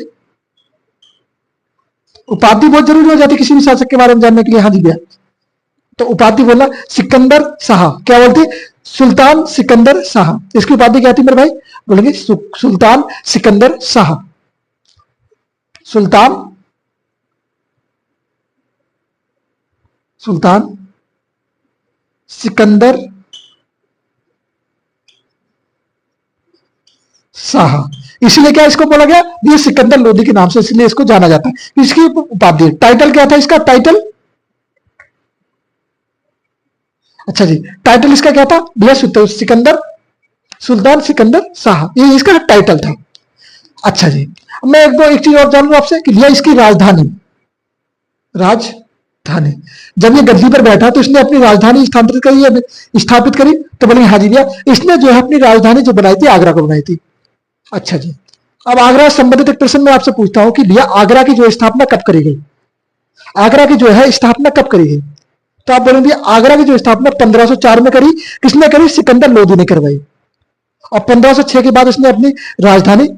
उपाधि बहुत जरूरी हो जाती है किसी भी शासक के बारे में जानने के लिए। हाँ जी भैया, तो उपाधि बोला सिकंदर शाह। क्या बोलते? सुल्तान सिकंदर शाह। इसकी उपाधि क्या थी मेरे भाई? बोलेंगे सुल्तान सिकंदर शाह। सुल्तान, सुल्तान सिकंदर शाह। इसलिए क्या इसको बोला गया, ये सिकंदर लोदी के नाम से इसलिए इसको जाना जाता है। इसकी उपाधि, टाइटल क्या था इसका, टाइटल, अच्छा जी, टाइटल इसका क्या था भैया, सिकंदर, सुल्तान सिकंदर शाह, ये इसका टाइटल था। अच्छा जी, मैं एक चीज और जान लूं आपसे कि भैया इसकी राजधानी, राजधानी, जब ये गद्दी पर बैठा तो इसने अपनी राजधानी स्थानांतरित करी है, स्थापित करी, तो बोलेंगे हाँ जी भैया, इसने जो है अपनी राजधानी जो बनाई थी आगरा को बनाई थी। अच्छा जी, अब आगरा से संबंधित एक प्रश्न मैं आपसे पूछता हूं कि भैया आगरा की जो स्थापना कब करी गई, आगरा की जो है स्थापना कब करी गई, तो आप बोलेंगे आगरा की जो स्थापना 1504 में करी, किसने करी, सिकंदर लोदी ने करवाई, और 1506 के बाद उसने अपनी राजधानी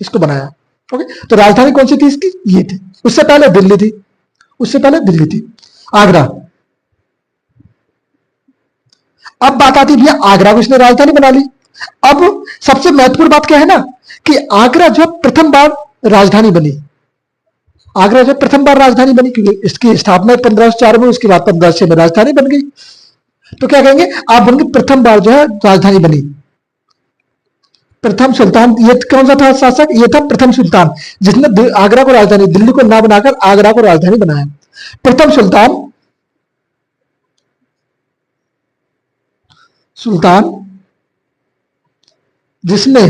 इसको बनाया। ओके, तो राजधानी कौन सी थी इसकी, ये थी, उससे पहले दिल्ली थी, उससे पहले दिल्ली थी, आगरा। अब बात आती है भैया आगरा को इसने राजधानी बना ली। अब सबसे महत्वपूर्ण बात क्या है ना कि आगरा जो प्रथम बार राजधानी बनी, आगरा जो प्रथम बार राजधानी बनी, क्योंकि इसकी स्थापना 1504 में, उसके बाद 1506 में राजधानी बन गई, तो क्या कहेंगे आप, बोलेंगे प्रथम बार जो है राजधानी बनी। प्रथम सुल्तान, ये कौन सा था शासक, ये था प्रथम सुल्तान, जिसने आगरा को राजधानी, दिल्ली को ना बनाकर आगरा को राजधानी बनाया। प्रथम सुल्तान, सुल्तान जिसने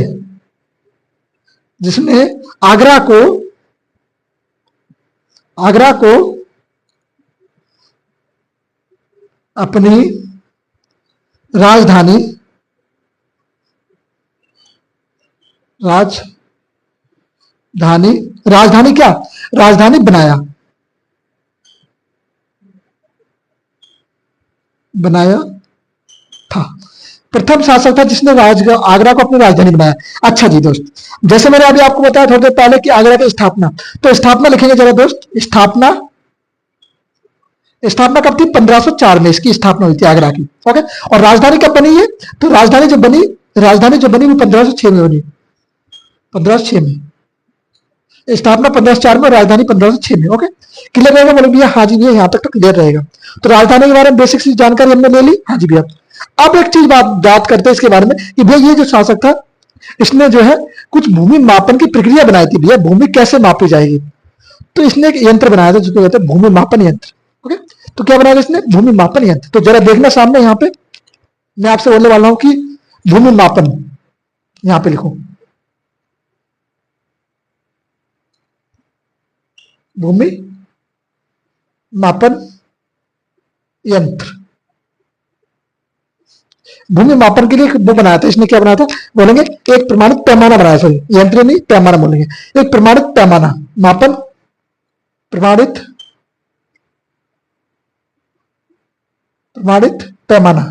जिसने आगरा को, आगरा को अपनी राजधानी, राजधानी, राजधानी क्या, राजधानी बनाया, बनाया था, प्रथम शासक था जिसने आगरा को अपनी राजधानी बनाया। अच्छा जी दोस्त, जैसे मैंने अभी आपको बताया थोड़ी देर पहले कि आगरा की स्थापना, तो स्थापना लिखेंगे जरा दोस्त, स्थापना, स्थापना कब थी, 1504 में इसकी स्थापना हुई थी आगरा की। ओके, और राजधानी कब बनी है, तो राजधानी जो बनी, राजधानी जो बनी वो 1506 में बनी, 1506 में, स्थापना 1504 में, राजधानी 1506 में। ओके, क्लियर रहेगा, बोले भैया हाँ जी भैया, यहां तक तो क्लियर रहेगा। तो राजधानी के बारे में बेसिक सी जानकारी हमने ले ली, हाँ जी भैया। अब एक चीज बात करते हैं इसके बारे में कि भैया ये जो शासक था, इसने जो है कुछ भूमि मापन की प्रक्रिया बनाई थी, भैया भूमि कैसे मापी जाएगी, तो इसने एक यंत्र बनाया था जिसको कहते हैं भूमि मापन यंत्र। ओके, तो क्या बनाया इसने, भूमि मापन यंत्र। तो जरा देखना सामने, यहाँ पे मैं आपसे बोलने वाला हूं कि भूमि मापन, यहां पे लिखो भूमि मापन यंत्र। भूमि मापन के लिए वो बनाया था इसने, क्या बनाया था, बोलेंगे एक प्रमाणित पैमाना बनाया, सॉरी यंत्र नहीं पैमाना बोलेंगे, एक प्रमाणित पैमाना, मापन प्रमाणित, प्रमाणित पैमाना,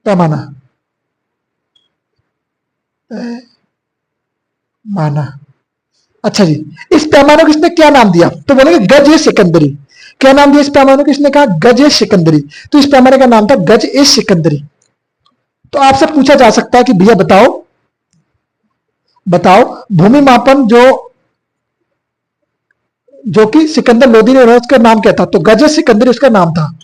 पैमाना, माना। अच्छा जी, इस पैमाने को इसने क्या नाम दिया, तो बोलेंगे गज ए सिकंदरी। क्या नाम दिया इस पैमाने को, इसने कहा गज ए सिकंदरी, तो इस पैमाने का नाम था गज ए सिकंदरी। तो आपसे पूछा जा सकता है कि भैया बताओ, बताओ भूमि मापन जो कि सिकंदर लोदी ने, उसका नाम क्या था, तो गज ए सिकंदरी उसका नाम था।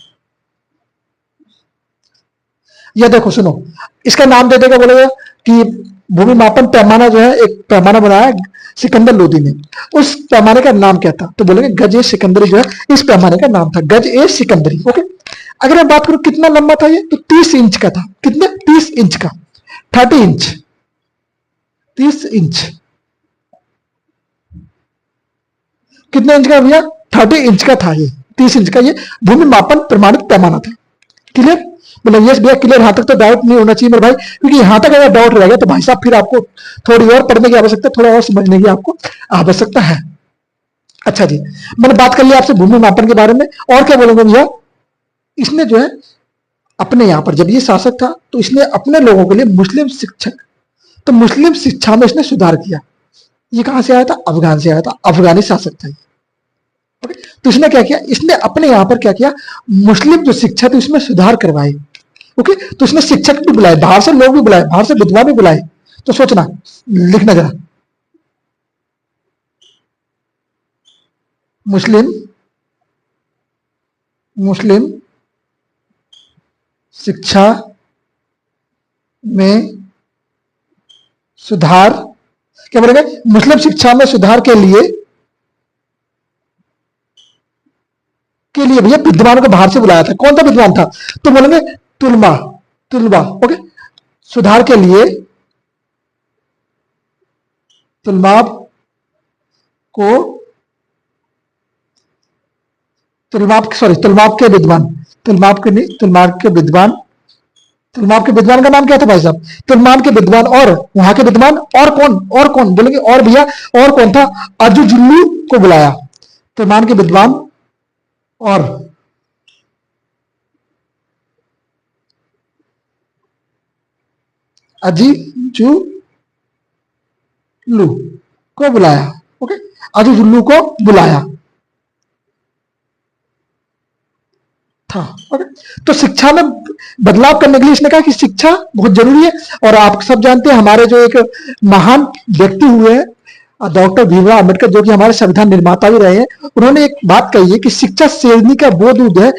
यह देखो सुनो, इसका नाम दे देगा, बोलेगा कि भूमि मापन पैमाना जो है, एक पैमाना बनाया सिकंदर लोदी ने, उस पैमाने का नाम क्या था, तो बोलेंगे गज ए सिकंदरी जो है इस पैमाने का नाम था, गज ए सिकंदरी। ओके, अगर मैं बात करूं कितना लंबा था ये, तो 30 इंच का था, कितने, 30 इंच का, 30 इंच, 30 इंच, कितने इंच का भैया, 30 इंच का था ये, 30 इंच का ये भूमि मापन प्रमाणित पैमाना था। क्लियर, मतलब यस भैया क्लियर, यहां तक तो डाउट नहीं होना चाहिए मेरे भाई, क्योंकि यहां तक अगर डाउट रहेगा तो भाई साहब फिर आपको थोड़ी और पढ़ने की आवश्यकता, थोड़ा और समझने की आपको आवश्यकता है। अच्छा जी, मैंने बात कर लिया आपसे भूमि मापन के बारे में, और क्या बोलूंगा भैया, इसने जो है अपने यहां पर जब ये शासक था तो इसने अपने लोगों के लिए मुस्लिम शिक्षक, तो मुस्लिम शिक्षा में इसने सुधार किया। ये कहां से आया था, अफगान से आया था, अफगानी शासक था। ओके, तो इसने क्या किया, इसने अपने यहां पर क्या किया, मुस्लिम जो शिक्षा थी उसमें सुधार करवाए। ओके, तो इसने शिक्षक भी बुलाए, बाहर से लोग भी बुलाए, बाहर से विद्वान भी बुलाए। तो सोचना, लिखना जरा, मुस्लिम, मुस्लिम शिक्षा में सुधार, क्या बोलेंगे, मुस्लिम शिक्षा में सुधार के लिए भैया विद्वानों को बाहर से बुलाया था। कौन सा विद्वान था? तो बोलेंगे तुलमा, तुलबा। ओके, सुधार के लिए तुलमाब को, तुलमाब के विद्वान, तुलमाब के नहीं, तुलमाब के विद्वान, तुलमाब के विद्वान का नाम क्या था भाई साहब? तुलमाब के विद्वान और वहां के विद्वान और कौन बोलेंगे? और भैया और कौन था? अजुजुल्लू को बुलाया। तुलमाब के विद्वान और अजीजुल्लू को बुलाया। ओके, अजीजुल्लू को बुलाया था। ओके, तो शिक्षा में बदलाव करने के लिए इसने कहा कि शिक्षा बहुत जरूरी है। और आप सब जानते हैं हमारे जो एक महान व्यक्ति हुए हैं डॉक्टर भीमराव अम्बेडकर, जो कि हमारे संविधान निर्माता भी रहे हैं, उन्होंने एक बात कही है कि शिक्षा शेरनी का वो दूध है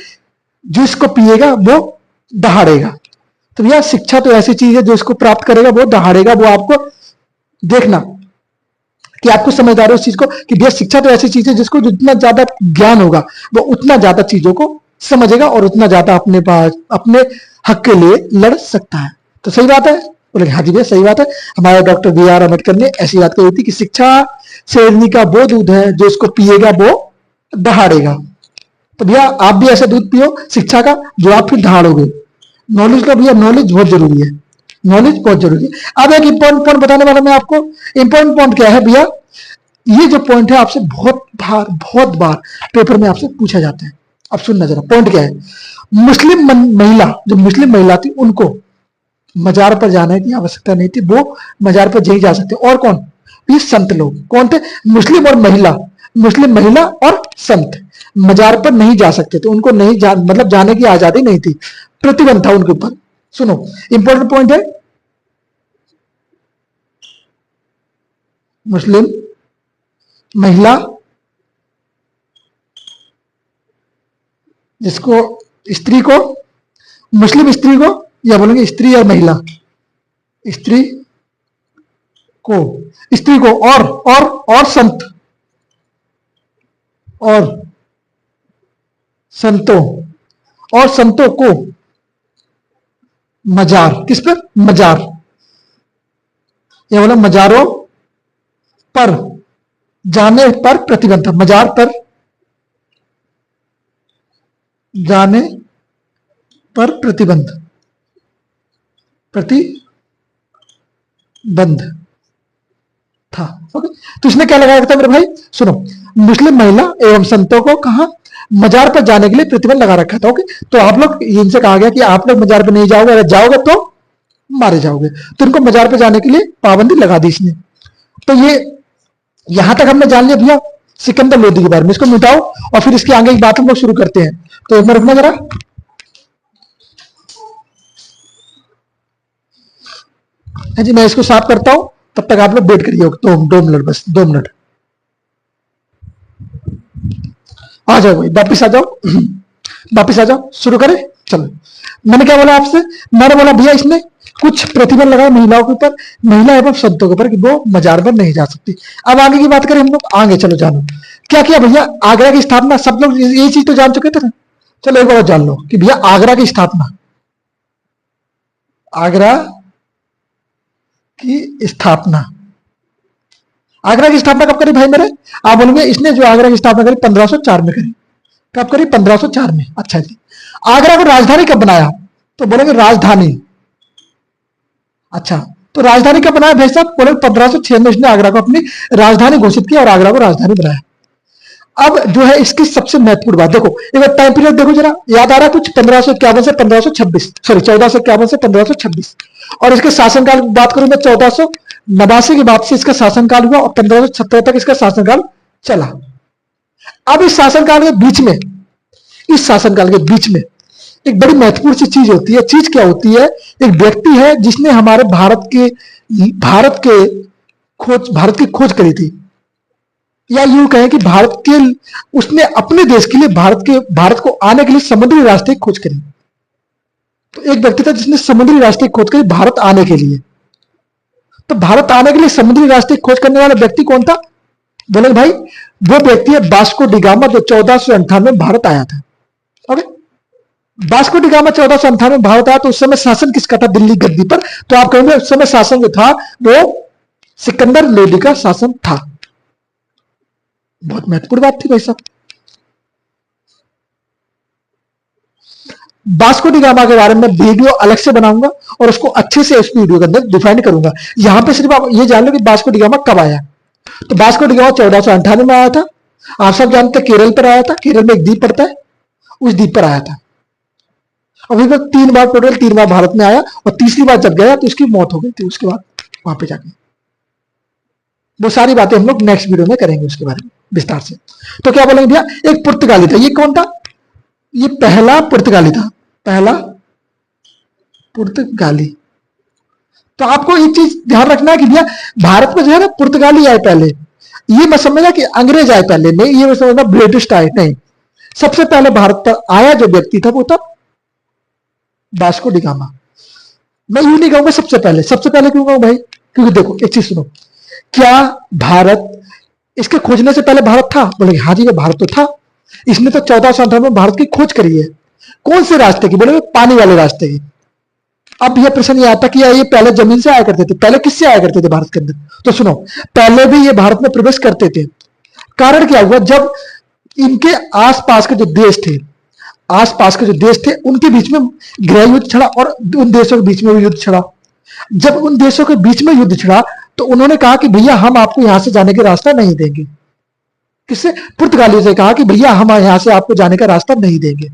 जो इसको पिएगा वो दहाड़ेगा। तो भैया शिक्षा तो ऐसी चीज है जो इसको प्राप्त करेगा वो दहाड़ेगा। वो आपको देखना कि आपको समझदार हो इस चीज को कि भैया शिक्षा तो ऐसी चीज है जिसको जितना ज्यादा ज्ञान होगा वो उतना ज्यादा चीजों को समझेगा और उतना ज्यादा अपने पास अपने हक के लिए लड़ सकता है। तो सही बात है? बोले हाँ जी भैया सही बात है। हमारे डॉक्टर बी आर अम्बेडकर ने ऐसी बात कही थी कि शिक्षा शेरनी का वो दूध है जो इसको पिएगा वो दहाड़ेगा। तो भैया आप भी ऐसा दूध पियो शिक्षा का जो आप फिर दहाड़ोगे। नॉलेज का भैया, नॉलेज बहुत जरूरी है, नॉलेज बहुत जरूरी है। अब एक इंपॉर्टेंट पॉइंट बताने वाला मैं आपको। इंपॉर्टेंट पॉइंट क्या है भैया? ये जो पॉइंट है आपसे बहुत बार पेपर में आपसे पूछा जाता है। अब सुनना जरा, पॉइंट क्या है? मुस्लिम महिला, जो मुस्लिम महिला थी उनको मजार पर जाने की आवश्यकता नहीं थी, वो मजार पर नहीं जा सकते। और कौन? ये संत लोग। कौन थे? मुस्लिम और महिला, मुस्लिम महिला और संत मजार पर नहीं जा सकते थे। उनको नहीं मतलब जाने की आजादी नहीं थी, प्रतिबंध था उनके ऊपर। सुनो, इंपॉर्टेंट पॉइंट है, मुस्लिम महिला जिसको स्त्री को, मुस्लिम स्त्री को, या बोलेंगे स्त्री और महिला, स्त्री को, स्त्री को और संत और संतों को मजार, किस पर? मजार, या बोला मजारों पर जाने पर प्रतिबंध। मजार पर जाने पर प्रतिबंध था। ओके, तो इसने क्या लगाया था मेरे भाई? सुनो, मुस्लिम महिला एवं संतों को कहा मजार पर जाने के लिए प्रतिबंध लगा रखा था। ओके, तो आप लोग, इनसे कहा गया कि आप लोग मजार पर नहीं जाओगे, अगर जाओगे तो मारे जाओगे। तो इनको मजार पर जाने के लिए पाबंदी लगा दी इसने। तो ये यहां तक हमने जान लिया भैया सिकंदर लोदी के बारे में। इसको मिटाओ और फिर इसके आगे की बात हम लोग शुरू करते हैं। तो एक बार रुकना जरा। जी मैं इसको साफ करता हूं, तब तक आप लोग वेट करिए 2 मिनट, बस 2 मिनट। आ जाओ भाई, वापिस आ जाओ वापिस आ जाओ, शुरू करें। चलो, मैंने क्या बोला आपसे? मैंने बोला भैया इसने कुछ प्रतिबंध लगाया महिलाओं के ऊपर, महिला एवं संतों के ऊपर, कि वो मजार पर नहीं जा सकती। अब आगे की बात करें हम लोग, आगे चलो जानो क्या किया भैया। आगरा की स्थापना, सब लोग ये चीज तो जान चुके थे ना। चलो एक बार जान लो कि भैया आगरा की स्थापना, आगरा की स्थापना, आगरा की स्थापना कब करी भाई मेरे? आप बोलेंगे इसने जो आगरा की स्थापना करी 1504 में करी। कब करी? 1504 में। अच्छा जी, आगरा को राजधानी कब बनाया? तो बोलेंगे राजधानी। अच्छा, तो राजधानी कब बनाया भाई साहब? बोले 1506 में इसने आगरा को अपनी राजधानी घोषित किया और आगरा को राजधानी बनाया। अब जो है इसकी सबसे महत्वपूर्ण बात देखो, एक बार टाइम पीरियड देखो जरा, याद आ रहा है कुछ? 1551 से 1526, सॉरी 1451 से 1526। और इसके शासनकाल की बात करूं मैं, 1489 के बाद से इसका शासनकाल हुआ और 1570 तक इसका शासनकाल चला। अब इस शासनकाल के बीच में, इस शासनकाल के बीच में एक बड़ी महत्वपूर्ण सी चीज होती है। चीज क्या होती है? एक व्यक्ति है जिसने हमारे भारत की खोज करी थी, या यूं कहें कि उसने अपने देश के लिए, भारत को आने के लिए समुद्री रास्ते की खोज करी। तो एक व्यक्ति था जिसने समुद्री रास्ते की खोज करी भारत आने के लिए। तो भारत आने के लिए समुद्री रास्ते की खोज करने वाला व्यक्ति कौन था? बोले भाई वो व्यक्ति है वास्को डी गामा, जो 1498 में भारत आया था। ओके, वास्को डी गामा 1498 में भारत आया, तो उस समय शासन किसका था दिल्ली गद्दी पर? तो आप कहेंगे उस समय शासन जो था वो सिकंदर लोदी का शासन था। बहुत महत्वपूर्ण बात थी भाई साहब। वास्को डी गामा के बारे में वीडियो अलग से बनाऊंगा और उसको अच्छे से इस वीडियो के अंदर डिफाइन करूंगा। यहां पे सिर्फ आप ये जान लो कि वास्को डी गामा कब आया। तो वास्को डी गामा 1498 में आया था। आप सब जानते हैं केरल पर आया था। केरल में एक द्वीप पड़ता है, उस द्वीप पर आया था। अभी तक 3 बार टोटल 3 बार भारत में आया, और तीसरी बार जब गया तो उसकी मौत हो गई थी। उसके बाद वहां पे जाके वो सारी बातें हम लोग नेक्स्ट वीडियो में करेंगे उसके बारे में विस्तार से। तो क्या बोलेंगे भैया, एक पुर्तगाली था। ये कौन था? ये पहला पुर्तगाली था, पहला पुर्तगाली। तो आपको एक चीज ध्यान रखना है कि भैया भारत में जो है ना पुर्तगाली आए पहले। ये मत समझना कि अंग्रेज आए पहले, नहीं। ये मत समझना ब्रिटिश आए, नहीं। सबसे पहले भारत पर आया जो व्यक्ति था वो था वास्को डी गामा। मैं यूं नहीं कहूंगा सबसे पहले। सबसे पहले क्यों कहूं भाई? क्योंकि देखो एक चीज सुनो, क्या भारत इसके खोजने से पहले भारत था? बोले हाँ जी, ये भारत तो था। इसने तो 1498 में भारत की खोज करी है। कौन से रास्ते की? बोले पानी वाले रास्ते की। अब यह प्रश्न ये आता कि ये पहले जमीन से आया करते थे, पहले किससे आया करते थे भारत के अंदर? तो सुनो, पहले भी ये भारत में प्रवेश करते थे। कारण क्या हुआ, जब इनके आसपास के जो देश थे, आसपास के जो देश थे उनके बीच में गृह युद्ध छिड़ा, और उन देशों के बीच में भी युद्ध छिड़ा। जब उन देशों के बीच में युद्ध छिड़ा तो उन्होंने कहा कि भैया हम आपको यहां से जाने का रास्ता नहीं देंगे। किससे? पुर्तगाली से कहा कि भैया हम यहां से आपको जाने का रास्ता नहीं देंगे।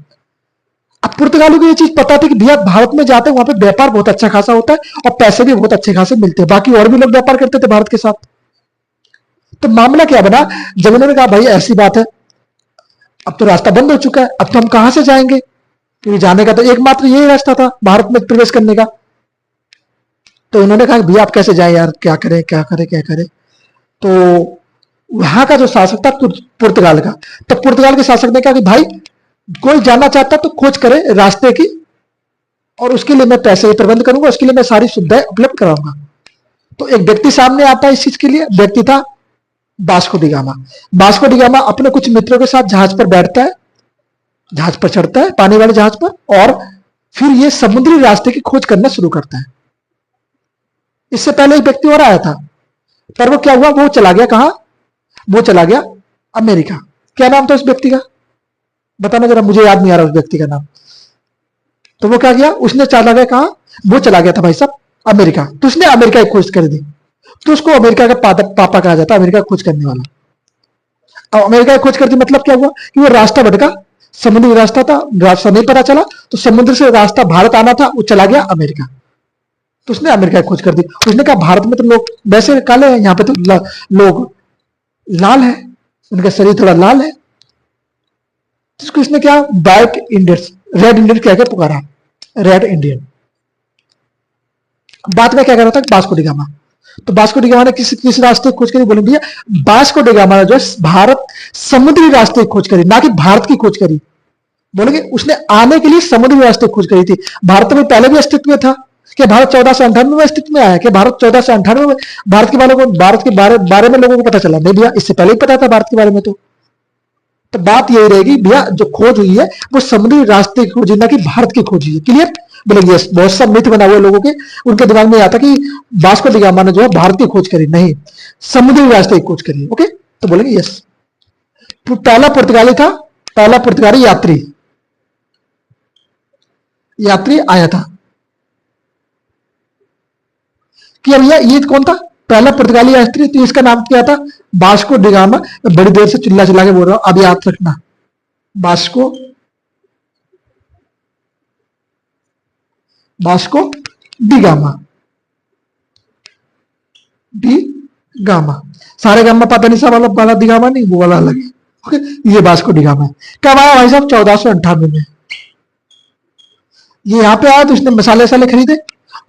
अब पुर्तगाली को ये चीज पता थी कि भैया भारत में जाते हैं वहां पे व्यापार बहुत अच्छा खासा होता है और पैसे भी बहुत अच्छे खासे मिलते हैं। बाकी और भी लोग व्यापार करते थे भारत के साथ। तो मामला क्या बना, जब उन्होंने कहा भाई ऐसी बात है, अब तो रास्ता बंद हो चुका है, अब तो हम कहां से जाएंगे? क्योंकि जाने का तो एकमात्र यही रास्ता था भारत में प्रवेश करने का। तो उन्होंने कहा भैया आप कैसे जाए यार, क्या करें क्या करें क्या करें। तो वहां का जो शासक था पुर्तगाल का, तो पुर्तगाल के शासक ने कहा कि भाई कोई जाना चाहता तो खोज करे रास्ते की, और उसके लिए मैं पैसे प्रबंध करूंगा, उसके लिए मैं सारी सुविधाएं उपलब्ध कराऊंगा। तो एक व्यक्ति सामने आता है इस चीज के लिए। व्यक्ति था Vasco D gamma. Vasco D gamma अपने कुछ मित्रों के साथ जहाज पर बैठता है, जहाज पर चढ़ता है, पानी वाले जहाज पर, और फिर ये समुद्री रास्ते की खोज करना शुरू करता है। इससे पहले एक व्यक्ति और आया था, पर वो क्या हुआ, वो चला गया कहां? वो चला गया अमेरिका। क्या नाम था उस व्यक्ति का? बताना जरा, मुझे याद नहीं आ रहा उस व्यक्ति का नाम। तो वो क्या किया, उसने चला गया कहां? वो चला गया था भाई साहब अमेरिका। तो उसने अमेरिका की खोज कर दी। तो उसको अमेरिका का पापा कहा जाता है, अमेरिका की खोज करने वाला। अब अमेरिका की खोज कर दी मतलब क्या हुआ कि वो रास्ता भटका, समुद्री रास्ता था, रास्ता नहीं पता चला, तो समुद्र से रास्ता भारत आना था, वो चला गया अमेरिका। तो उसने अमेरिका की खोज कर दी। उसने कहा भारत में तो लोग वैसे काले हैं, यहाँ पे तो लोग लाल है, उनका शरीर थोड़ा लाल है। तो इसने क्या, व्हाइट इंडियंस, रेड इंडियन क्या क्या पुकारा, रेड इंडियन। बाद में क्या कर रहा था वास्को डी गामा। तो वास्को डी गामा ने किस रास्ते की खोज करी? बोले भैया वास्को डी गामा ने जो भारत समुद्री रास्ते की खोज करी, ना कि भारत की खोज करी। बोलेंगे उसने आने के लिए समुद्री रास्ते की खोज करी थी। भारत में पहले भी अस्तित्व में था कि भारत 1498 में अस्तित्व में आया कि भारत 1498 में भारत के भारत के बारे में लोगों को पता चला? नहीं भैया, इससे पहले ही पता था भारत के बारे में। तो बात यही रहेगी भैया, जो खोज हुई है वो समुद्री रास्ते की खोज है, ना कि भारत की खोज हुई है। क्लियर? बोलेंगे यस। बहुत सा मिथ बना हुए लोगों के, उनके दिमाग में आता कि वास्को डी गामा ने जो है भारत की खोज करी, नहीं, समुद्री रास्ते की खोज करी। ओके, तो बोलेंगे यस। पहला पुर्तगाली था, पहला पुर्तगाली यात्री आया था। कि अब ये कौन था? पहला पुर्तगाली यात्री। तो इसका नाम क्या था? Vasco D gamma. बड़ी देर से चिल्ला चिल्ला के बोल रहा हूं, अब याद रखना, वास्को डी गामा। सारे गामा पता नहीं सब अलग वाला डी गामा नहीं, वो वाला अलग है। ओके, ये वास्को डी गामा है। कब आया भाई साहब? 1498 में। ये यहाँ पे आया तो उसने मसाले वसाले खरीदे,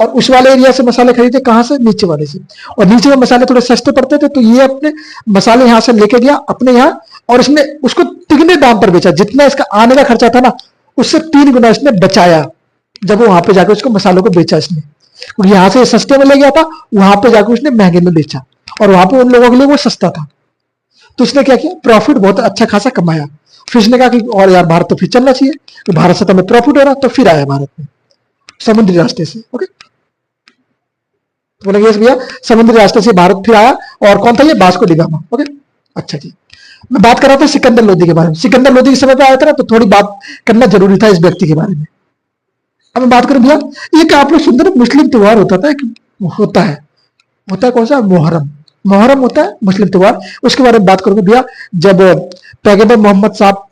और उस वाले एरिया से मसाले खरीदे। कहां से? नीचे वाले से। और नीचे में मसाले थोड़े सस्ते पड़ते थे, तो ये अपने मसाले यहां से लेके गया अपने यहाँ, और इसने उसको तिगने दाम पर बेचा। जितना इसका आने का खर्चा था ना, उससे 3 गुना इसने बचाया जब वो वहां पे जाकर उसको मसालों को बेचा इसने। क्योंकि यहाँ से सस्ते में ले गया था, वहां पे जाकर उसने महंगे में बेचा, और वहां पे उन लोगों के लिए वो सस्ता था। तो उसने क्या किया, प्रॉफिट बहुत अच्छा खासा कमाया। फिर उसने कहा कि और यार भारत तो फिर चलना चाहिए, तो भारत से तो हमें प्रॉफिट हो रहा, तो फिर आया भारत में समुद्री रास्ते से। ओके, तो बोलेंगे यस भैया, समुद्री रास्ते से भारत फिर आया, और कौन था ये, वास्को डी गामा। ओके, अच्छा जी, मैं बात कर रहा था सिकंदर लोदी के बारे में। सिकंदर लोदी के समय पे आया था ना, तो थोड़ी बात करना जरूरी था इस व्यक्ति के बारे में। अब मैं बात करूं भैया, एक आप लोग सुंदर मुस्लिम त्योहार होता था, होता है कौन सा, मुहर्रम। मुहर्रम होता है मुस्लिम त्योहार, उसके बारे में बात करूंगा भैया जब पैगंबर मोहम्मद साहब,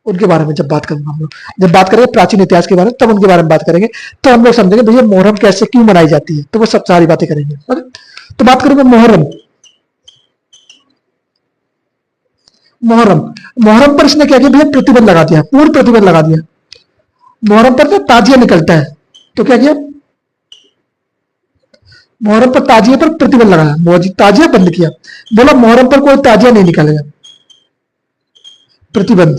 उनके बारे में जब बात करूंगा हम लोग, जब बात करेंगे प्राचीन इतिहास के बारे में, तब उनके बारे में बात करेंगे, तो हम लोग समझेंगे भैया मुहर्रम कैसे क्यों मनाई जाती है, तो वो सब सारी बातें करेंगे। तो बात करूंगा मुहर्रम। मुहर्रम, मुहर्रम पर इसने क्या किया भैया, प्रतिबंध लगा दिया, पूर्ण प्रतिबंध लगा दिया। मुहर्रम पर तो ताजिया निकलता है, तो क्या किया, मुहर्रम पर ताजिया पर प्रतिबंध लगाया, ताजिया बंद किया, बोला मुहर्रम पर कोई ताजिया नहीं निकालेगा। प्रतिबंध,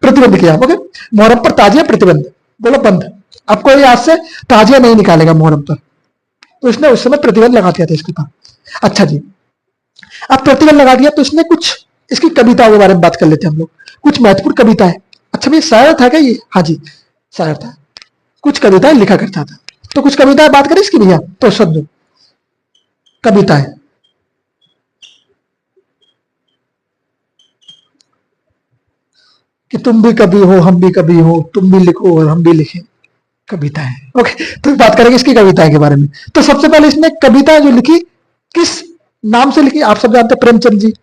प्रतिबंध किया। ओके, मुहर्रम पर ताजिया प्रतिबंध, बोला बंद, अब कोई आज से ताजिया नहीं निकालेगा मुहर्रम पर। तो इसने उस समय प्रतिबंध लगा दिया था इसके ऊपर। अच्छा जी, अब प्रतिबंध लगा दिया तो इसने कुछ इसकी कविताओं के बारे में बात कर लेते हैं हम लोग, कुछ महत्वपूर्ण कविता है। अच्छा भैया शायर था क्या ये, हाँ जी शायर था, कुछ कविताएं लिखा करता था। तो कुछ कविताएं बात करें इसकी भैया, तो सुन कविताएं। कि तुम भी कभी हो हम भी कभी हो, तुम भी लिखो और हम भी लिखें, कविता है। ओके, तो बात करेंगे इसकी कविता के बारे में। तो सबसे पहले इसने कविता जो लिखी किस नाम से लिखी, आप सब जानते हैं प्रेमचंद जी,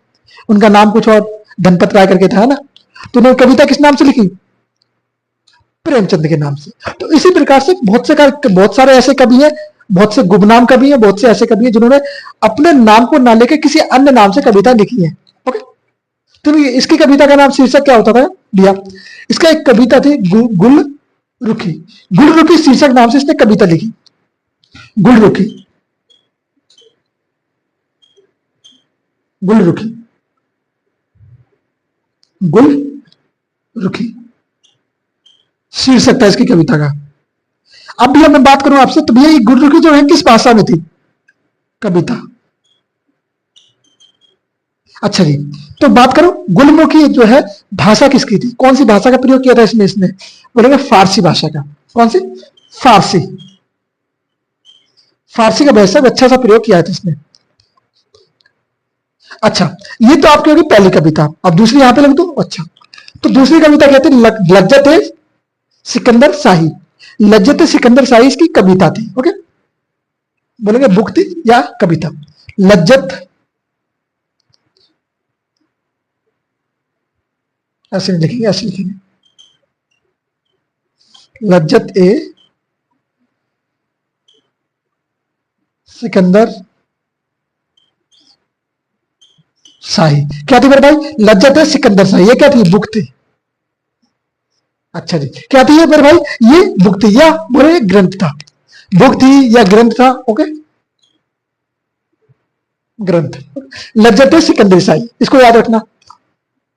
उनका नाम कुछ और धनपत राय करके था ना, तो उन्होंने कविता किस नाम से लिखी, प्रेमचंद के नाम से। तो इसी प्रकार से बहुत सारे ऐसे कवि हैं, बहुत से गुमनाम कवि हैं, बहुत से ऐसे कवि हैं जिन्होंने अपने नाम को ना लेकर किसी अन्य नाम से कविता लिखी है। ओके, तो इसकी कविता का नाम शीर्षक क्या होता था भैया, इसका एक कविता थी गुल रुखी। गुल रुखी शीर्षक नाम से इसने कविता लिखी, गुल रुखी, गुल रुखी, गुल रुखी शीर्षक था इसकी कविता का। अब भैया मैं बात करूं आपसे, तो भैया ये गुल रुखी जो है किस भाषा में थी कविता। अच्छा जी, तो बात करो गुलमुखी जो है भाषा किसकी थी, कौन सी भाषा का प्रयोग किया था इसमें, इसने बोलेंगे फारसी भाषा का। कौन सी, फारसी, फारसी का वैसा अच्छा सा प्रयोग किया था इसने। अच्छा, ये तो आपकी होगी पहली कविता। अब दूसरी यहां पे लिख दो। अच्छा, तो दूसरी कविता कहते हैं लज्जत सिकंदर शाही। लज्जत सिकंदर शाही इसकी कविता थी। ओके, बोलेंगे बुक थी या कविता। लज्जत, ऐसे नहीं लिखेंगे, ऐसे लिखेंगे, लज्जत सिकंदर शाही। क्या थी मेरे भाई, लज्जत सिकंदर शाही, ये क्या थी, बुक थी। अच्छा जी, क्या थी ये मेरे भाई, ये बुक थी या बोले ग्रंथ था, बुक थी या ग्रंथ था। ओके, ग्रंथ। लज्जत सिकंदर शाही, इसको याद रखना,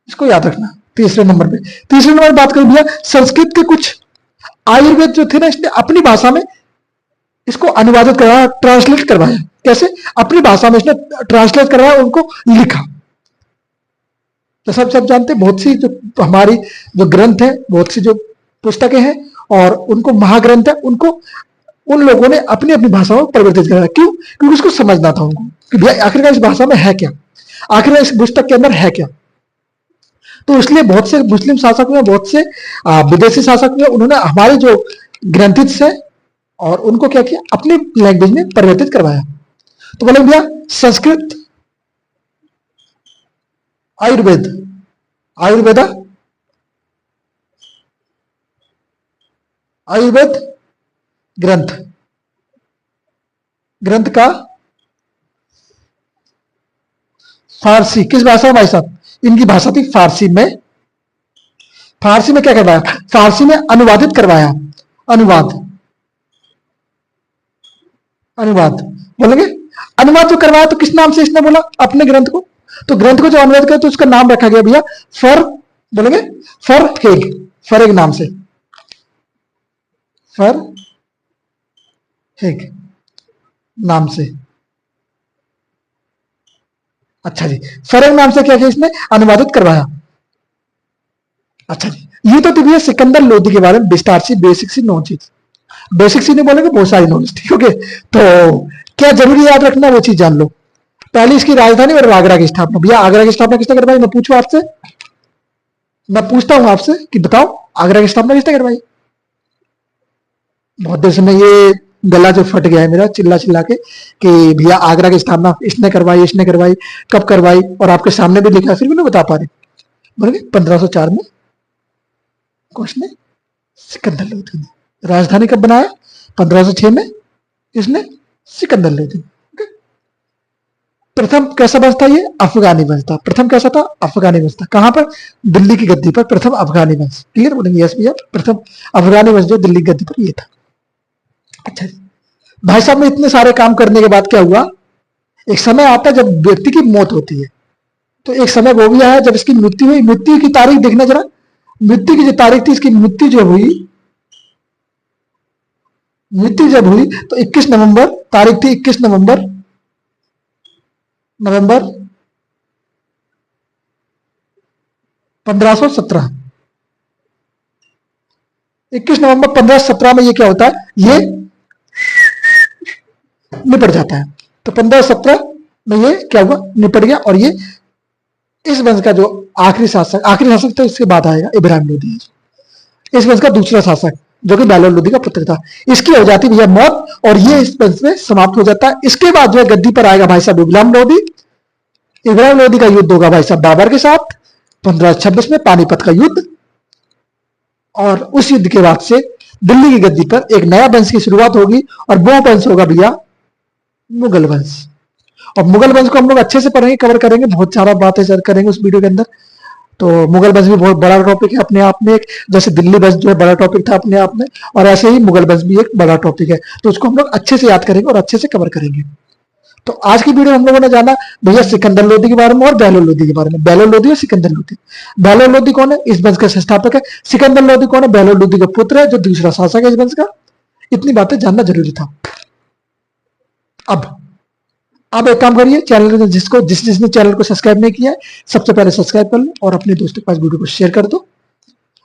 इसको याद रखना। तीसरे नंबर पे, तीसरे नंबर बात करूं भैया, संस्कृत के कुछ आयुर्वेद जो थे ना, इसने अपनी भाषा में इसको अनुवादित करवाया, ट्रांसलेट करवाया। कैसे, अपनी भाषा में इसने ट्रांसलेट करवाया, उनको लिखा। तो सब जानते हैं, बहुत सी जो हमारी जो ग्रंथ है, बहुत सी जो पुस्तकें हैं और उनको महाग्रंथ है, उनको उन लोगों ने अपनी अपनी भाषा में परिवर्तित कराया। क्यों, क्योंकि उसको समझना था उनको कि भैया आखिरकार इस भाषा में है क्या, आखिरकार इस पुस्तक के अंदर है क्या। तो इसलिए बहुत से मुस्लिम शासक हुए, बहुत से विदेशी शासक हुए, उन्होंने हमारे जो ग्रंथित है और उनको क्या किया, अपनी लैंग्वेज में परिवर्तित करवाया। तो बोले भैया संस्कृत, आयुर्वेद, आयुर्वेदा, आयुर्वेद ग्रंथ, ग्रंथ का फारसी किस भाषा में भाई साहब, इनकी भाषा थी फारसी में। फारसी में क्या करवाया, फारसी में अनुवादित करवाया। अनुवाद, अनुवाद बोलेंगे, अनुवाद जो करवाया तो किस नाम से इसने बोला, अपने ग्रंथ को। तो ग्रंथ को जो अनुवाद किया तो उसका नाम रखा गया भैया फर, बोलेंगे फर हेग, फर हेग नाम से, फर हेग नाम से। अच्छा जी, फरेग नाम से क्या किया इसने अनुवादित करवाया। अच्छा जी, ये तो थी भैया सिकंदर लोदी के बारे में विस्तार से बेसिक सी नॉलेज। बेसिक सी नहीं बोलेंगे, बहुत सारी नॉलेज थी। ओके, तो क्या जरूरी याद रखना वो चीज जान लो। पहली इसकी राजधानी और आगरा की स्थापना। भैया आगरा की स्थापना किसने करवाई, मैं पूछूं आपसे, मैं पूछता हूं आपसे कि बताओ आगरा की स्थापना किसने करवाई। बहुत देर से मैं ये गला जो फट गया है मेरा चिल्ला चिल्ला के कि भैया आगरा की स्थापना इसने करवाई, इसने करवाई, कब करवाई, और आपके सामने भी लिखा है फिर भी नहीं बता पा रहे। बोले 1504 में किसने, सिकंदर लोदी ने। राजधानी कब बनाया, 1506 में किसने, सिकंदर लोदी ने। प्रथम कैसा वंश था ये, अफगानी वंश था। प्रथम कैसा था, अफगानी वंश था। कहां पर, दिल्ली की गद्दी पर प्रथम अफगानी वंश। क्लियर बोलेंगे यस भैया, प्रथम अफगानी वंश जो दिल्ली की गद्दी पर ये था। अच्छा जी, भाई साहब में इतने सारे काम करने के बाद क्या हुआ, एक समय आता है जब व्यक्ति की मौत होती है। तो एक समय वो भी आया जब इसकी मृत्यु हुई। मृत्यु की तारीख देखना जरा, मृत्यु की जो तारीख थी, इसकी मृत्यु जो हुई, मृत्यु जब हुई तो 21 नवंबर तारीख थी, 21 नवंबर 1517। 21 नवंबर 1517 में ये क्या होता है, ये निपट जाता है। तो 1517 में ये क्या हुआ, निपट गया। और ये इस वंश का जो आखिरी शासक तो इसके बाद आएगा इब्राहिम लोदी। इस वंश का दूसरा शासक जो कि बैलोर लोदी का पुत्र था। इसकी हो जाती भैया मौत और ये इस वंश में समाप्त हो जाता है। इसके बाद जो है गद्दी पर आएगा भाई साहब इब्राहिम लोदी। इब्राहिम लोदी का युद्ध होगा भाई साहब बाबर के साथ 1526 में, पानीपत का युद्ध। और उस युद्ध के बाद से दिल्ली की गद्दी पर एक नया वंश की शुरुआत होगी और वो वंश होगा भैया मुगल वंश। और मुगल वंश को हम लोग अच्छे से पढ़ेंगे, कवर करेंगे, बहुत सारा बातें करेंगे उस वीडियो के अंदर। तो मुगल वंश भी बहुत बड़ा टॉपिक है अपने आप में, एक जैसे दिल्ली वंश जो है बड़ा टॉपिक था अपने आप में, और ऐसे ही मुगल वंश भी एक बड़ा टॉपिक है। तो उसको हम लोग अच्छे से याद करेंगे और अच्छे से कवर करेंगे। तो आज की वीडियो हम लोगों ने जाना भैया सिकंदर लोदी के बारे में और बैलोर लोदी के बारे में। बैलोर लोदी और सिकंदर लोदी। बैलोर लोदी कौन है, इस वंश का संस्थापक है। सिकंदर लोदी कौन है, बैलोर लोदी का पुत्र है जो दूसरा शासक है इस वंश का। इतनी बातें जानना जरूरी था। अब एक काम करिए, चैनल जिसने चैनल को सब्सक्राइब नहीं किया है सबसे पहले सब्सक्राइब कर लो और अपने दोस्तों के पास वीडियो को शेयर कर दो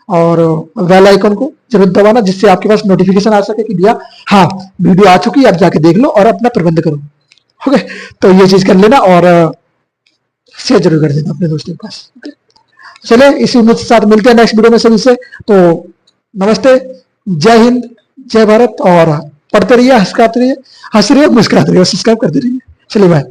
और बेल आइकन को जरूर दबाना जिससे आपके पास नोटिफिकेशन आ सके कि भैया हाँ वीडियो आ चुकी है, आप जाके देख लो और अपना प्रबंध करो। ओके, तो ये चीज कर लेना और शेयर जरूर कर देना अपने दोस्तों के पास। चलिए इसी उम्मीद के साथ मिलते हैं नेक्स्ट वीडियो में सभी से। तो नमस्ते, जय हिंद, जय भारत। और पढ़ते रहिए, हंसते रहिए, हंस रहिए, मुस्कुराते रहिए, सब्सक्राइब करते रहिए। चलिए बाय।